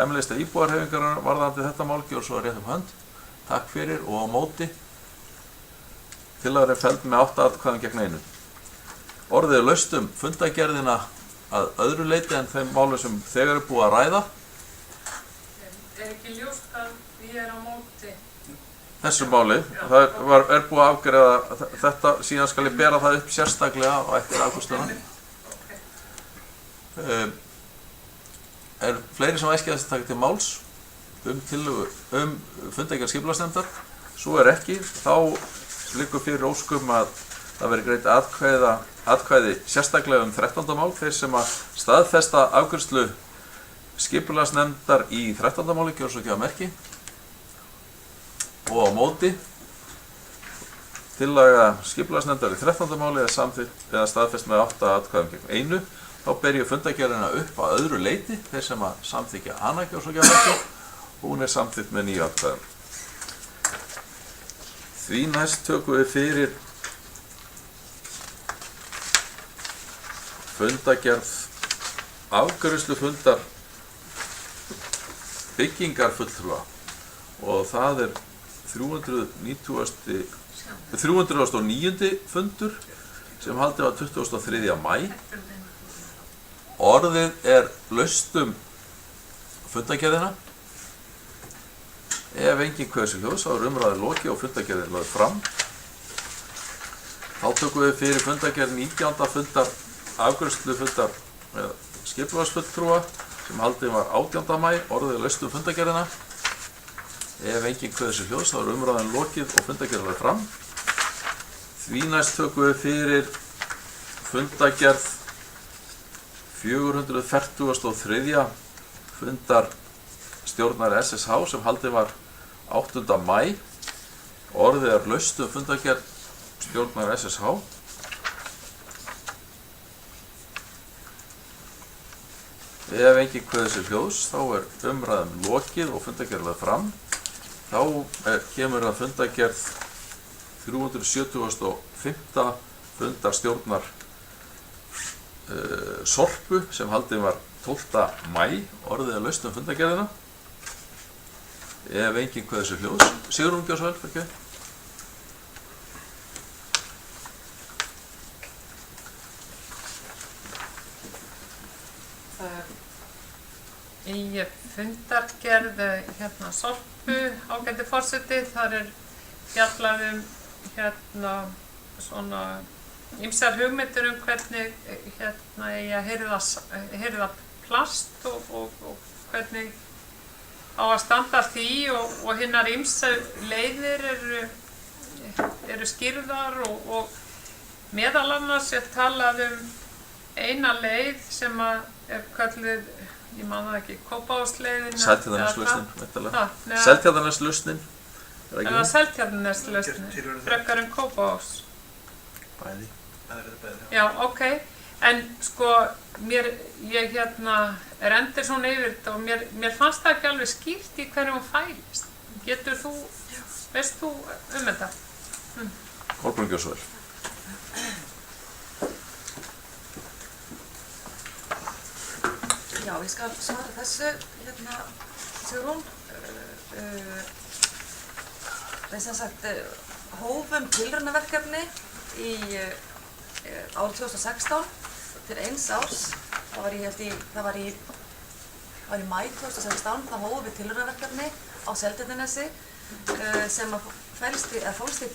M-lista íbúarhreyfingarinnar varðandi þetta mál gjör svo rétt hönd. Takk fyrir og á móti. Tillagan felld með 8 atkvæðum gegn 1. Orðið laust fundagerðina að öðru leyti en þeim máli sem þegar búið að ræða. Ekki ljóst að ég á móti? Þessu máli. Það búið að afgreiða þetta, síðan skal ég bera það upp sérstaklega á eftir afgreiðsluna. Fleiri sem æskja þess að taka til máls fundagerð skipulagsnefndar? Svo ekki, þá liggur fyrir óskum að það veri greitt atkvæði sérstaklega 13. mál. Þeir sem að staðfesta afgreiðslu skipulagsnefndar í 13. máli gjör svo gefa merki og á móti. Tillaga skipulagsnefndar í 13. máli er samþykkt eða staðfest með 8 atkvæðum gegn 1. Þá ber ég fundagerðina upp að öðru leyti. Þeir sem að samþykja hana gjör svo gefa merki. Hún er samþykkt með 9 atkvæðum. Því næst tökum við fyrir fundagerð afgreiðslufundar byggingarfulltrúa og það er 309. fundur sem haldið var 23. maí. Orðið er laust fundagerðina. Ef enginn kveður sig hljóðs, þá er umræður lokið og fundagerðin lögð fram. Þá tökum við fyrir fundagerð 19. fundar afgreiðslufundar skipulagsfulltrúa sem haldið var 18. maí. Orðið er laust fundagerðina. Ef enginn kveður sig hljóðs, þá er umræðin lokið og fundagerðin lögð fram. Því næst tökum við fyrir fundagerð 443. fundar stjórnar SSH sem haldið var 8. maí. Orðið er laust fundagerð stjórnar SSH. Ef enginn kveður sig hljóðs, þá er umræðum lokið og fundagerð lögð fram. Þá kemur að fundagerð 375. fundar stjórnar Sorpu sem haldið var 12. maí. Orðið er laust fundagerðina. Ef enginn kveður sig hljóðs. Sigrún, gjör svo vel, fyrir ekki. Í fundargerð Sorpu, ágæti forseti, þar er fjallað svona ýmsar hugmyndir hvernig eigi að hirða plast og hvernig á að standa því og hinnar ýmsu leiðir eru skýrðar og meðal annars er talað eina leið sem er kölluð, ég man það ekki, Kópavogsleiðin. Seltjarnarneslausnin, Seltjarnarneslausnin. Eða Seltjarnarneslausnin, frekar Kópavogs. Bæði. Já, ok. En sko, ég er endur svona yfir þetta og mér fannst það ekki alveg skýrt í hverju hún fælist. Veist þú þetta? Kolbrún, gjör svo vel. Já, ég skal svara þessu, Sigrún. Við sem sagt hófum tilraunaverkefni í árið 2016 til 1 árs. Það var í var í maí 2016, þá hófum við tilraunaverkefni á Seltjarnarnesi sem fælst í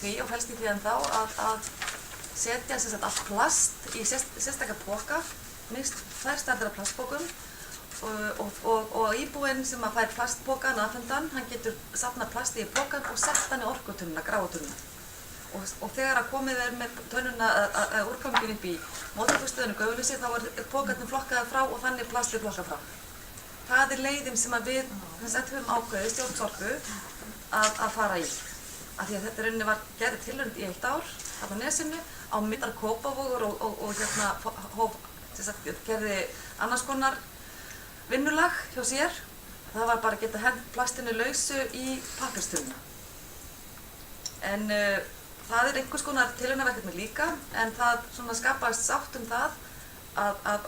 því og fælst í því ennþá að setja sem sagt allt plast í sérstakar poka, minnst þærstærðar af plastpokum og íbúinn sem að fær plastpokan afhendan, hann getur safnað plasti í pokan og sett hann í orkutunnuna, gráutunnuna. Og þegar að komið er með tönnuna úrganginn upp í móttökustöðinu Gufuleysi þá er pokarnir flokkaði frá og þannig plastið flokkað frá. Það er leiðin sem að við höfum ákveðið stjórn Sorpu að fara í. Af því að þetta rauninni var gerðið tilraun í 1 ár á Nesinu á myndar Kópavogur og gerði annars konar vinnulag hjá sér. Það var bara að geta hent plastinu lausu í pappírstunnuna. En það er einhvers konar tilraunaverkefni líka, en það skapaðist sátt það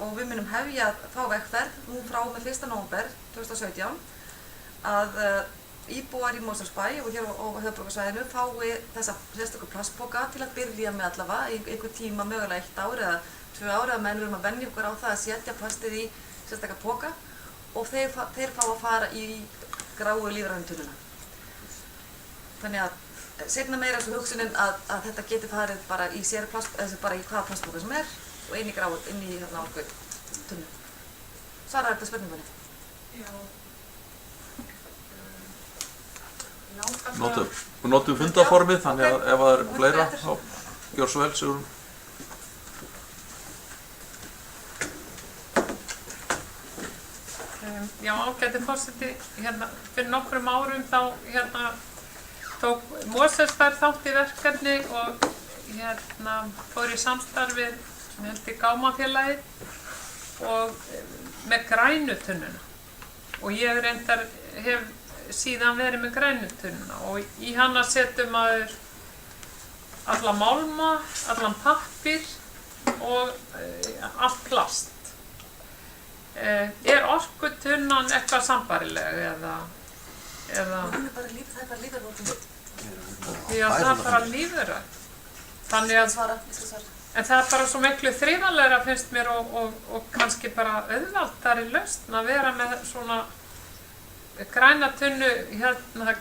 og við munum hefja þá vegferð nú frá með 1. nóvember 2017 að íbúar í Mosfellsbæ og hér á höfuðborgarsvæðinu fái þessa sérstöku plastpoka til að byrja með allavega í einhver tíma, mögulega 1 ár eða 2 ár, að menn erum að venja okkur á það að setja plastið í sérstakar poka og þeir fá að fara í gráu lífrænu tunnuna. Þannig að seinna meira svo hugsunin að þetta geti farið bara í bara í hvaða plastpoka sem er og inn í orku tunnu. Svarar þetta spurningunni? Já. Notum fundaformið, þannig að ef það er fleira, þá gjör svo vel, Sigrún. Já, ágæti forseti, fyrir nokkrum árum þá tók Mosfellsbær þátt í verkefni og fór í samstarfið með Gámafélagið og með grænutunnuna. Og ég reyndar hef síðan verið með grænutunnuna og í hana setur maður allan málma, allan pappír og allt plast. Er orkutunnan eitthvað sambærileg eða? Það er bara lífverðrótum. Já, það er bara lífverðrótum. Þannig að, en það er bara svo miklu þrifalegra finnst mér og kannski bara auðveldari lausn að vera með svona græna tunnu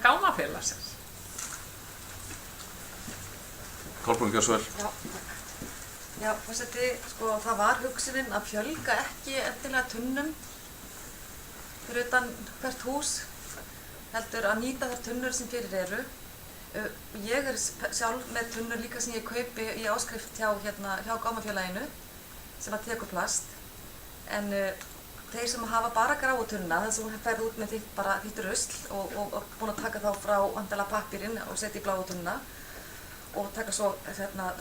Gámafélagsins. Kolbrún, gjör svo vel. Já, forseti, það var hugsunin að fjölga ekki endilega tunnum fyrir utan hvert hús, heldur að nýta þær tunnur sem fyrir eru. Ég er sjálf með tunnur líka sem ég kaupi í áskrift hjá Gámafélaginu sem að tekur plast, en þeir sem hafa bara gráu tunnuna, þess að hún ferði út með þitt rusl og búin að taka þá frá vandalega pappírinn og setja í bláu tunnuna og taka svo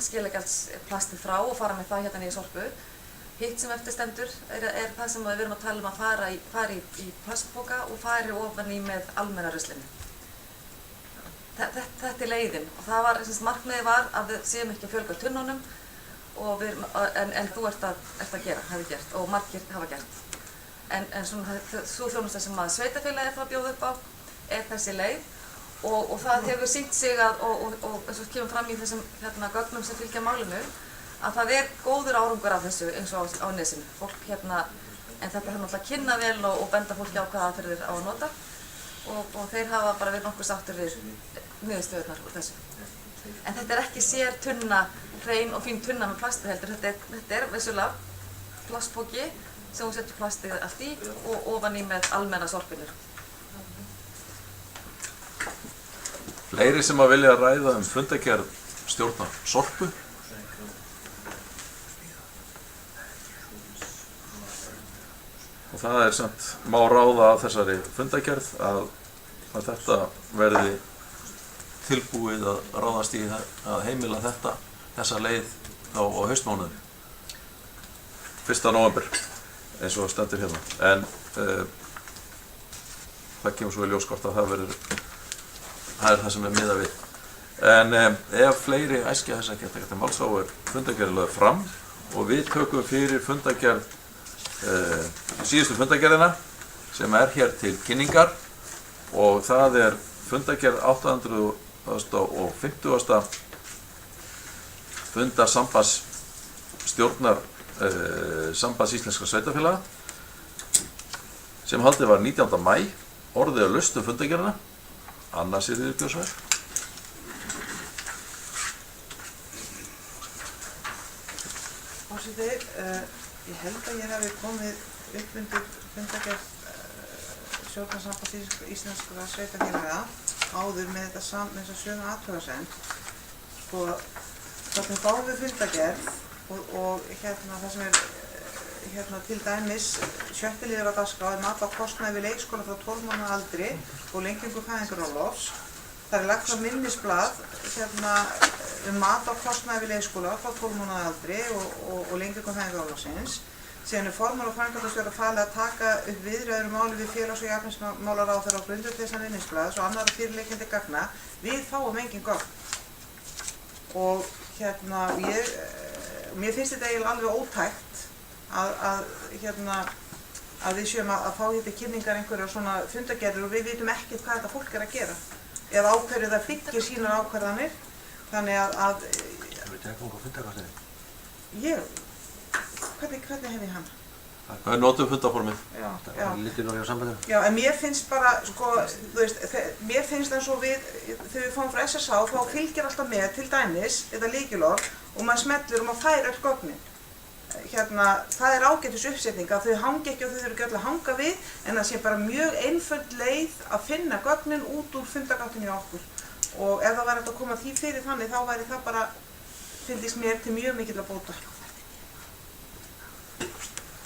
skilagjaldsplastið frá og fara með það niður í Sorpu. Hitt sem eftir stendur er það sem við erum að tala að fara í plastpoka og fari ofan í með almenna ruslinu. Þetta er leiðin og það var, markmiðið var að við séum ekki að fjölga tunnunum en þú ert að gera, hefði gert og margir hafa gert. En svo þjónusta sem að sveitarfélagið er að bjóða upp á er þessi leið og það hefur sýnt sig og eins og kemur fram í þessum gögnum sem fylgja málinu að það er góður árangur af þessu eins og á Nesinu. Fólk en þetta er náttúrulega kynna vel og benda fólki á hvaða aðferðir á að nota og þeir hafa bara verið nokkuð sáttir við niðurstöðurnar úr þessu. En þetta er ekki sér tunna, hrein og fín tunna með plastið heldur. Þetta er vissulega plastpoki sem hún setur plastið allt í og ofan í með almenna sorpinur. Fleiri sem að vilja ræða fundagerð stjórnar Sorpu. Og það er samt má ráða af þessari fundagerð að þetta verði tilbúið að ráðast í að heimila þessa leið á haustmánuðinum. 1. nóvember eins og stendur hérna. En það kemur svo í ljós hvort að það er það sem miðað við. En ef fleiri æskja þess að geta þetta máls þá er fundagerð lögð fram og við tökum fyrir fundagerð síðustu fundagerðina sem er hér til kynningar og það er fundagerð 850. Fundar stjórnar Sambands íslenskra sveitarfélaga sem haldið var 19. maí. Orðið er laust fundargerðina. Anna Sigríður Björnsson. Forseti, ég held að ég hafi komið upp undir fundargerð Stjórnarsambands íslenskra sveitarfélaga áður með þessa sömu athugasemd. Sko, þarna fáum við fundargerð og það sem er til dæmis 7. liður á dagskrá er mat á kostnaði við leikskóla frá 12 mánaða aldri og lengingu fæðingarorlofs. Það er lagt fram minnisblað mat á kostnaði við leikskóla frá 12 mánaða aldri og lengingu fæðingarorlofsins. Síðan er formann og framkvæmdastjóra falið að taka upp viðræður máli við félags- og jafnréttismálaráðherra á grundvelli þessa minnisblaðs og annarra fyrirliggjandi gagna. Við fáum engin gögn. Og mér finnst þetta eiginlega alveg ótækt að við séum að fá hérna kynningar einhverjar svona fundargerðir og við vitum ekkert hvað þetta fólk er að gera. Eða á hverju það byggir sínar ákvarðanir. Þannig að Hefur þið tekið á fundargerðinni? Hvernig hef ég hann? Hvað er notum fundarformið? Það var lítið nóg hjá sambandinu. Já, en mér finnst bara, sko, mér finnst eins og þegar við fáum frá SSH þá fylgir alltaf með, til dæmis, þetta lykilorð og maður smellir og maður fær öll gögnin. Það er ágætis uppsetning að þau hangi ekki og þau þurfi ekki öll að hanga við, en það sé bara mjög einföld leið að finna gögnin út úr fundargáttinu hjá okkur. Og ef það væri hægt að koma því fyrir þannig, þá væri það bara, fyndist mér til mjög mikill að bóta.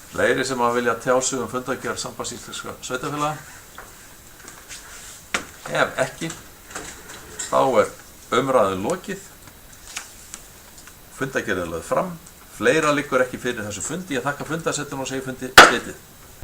Fleiri sem að vilja tjá sig fundargerð Sambands íslenskra sveitarfélaga? Ef ekki, þá er umræðu lokið. Fundargerð er lögð fram. Fleira liggur ekki fyrir þessu fundi. Ég þakka fundarsettuna og segi fundi slitið.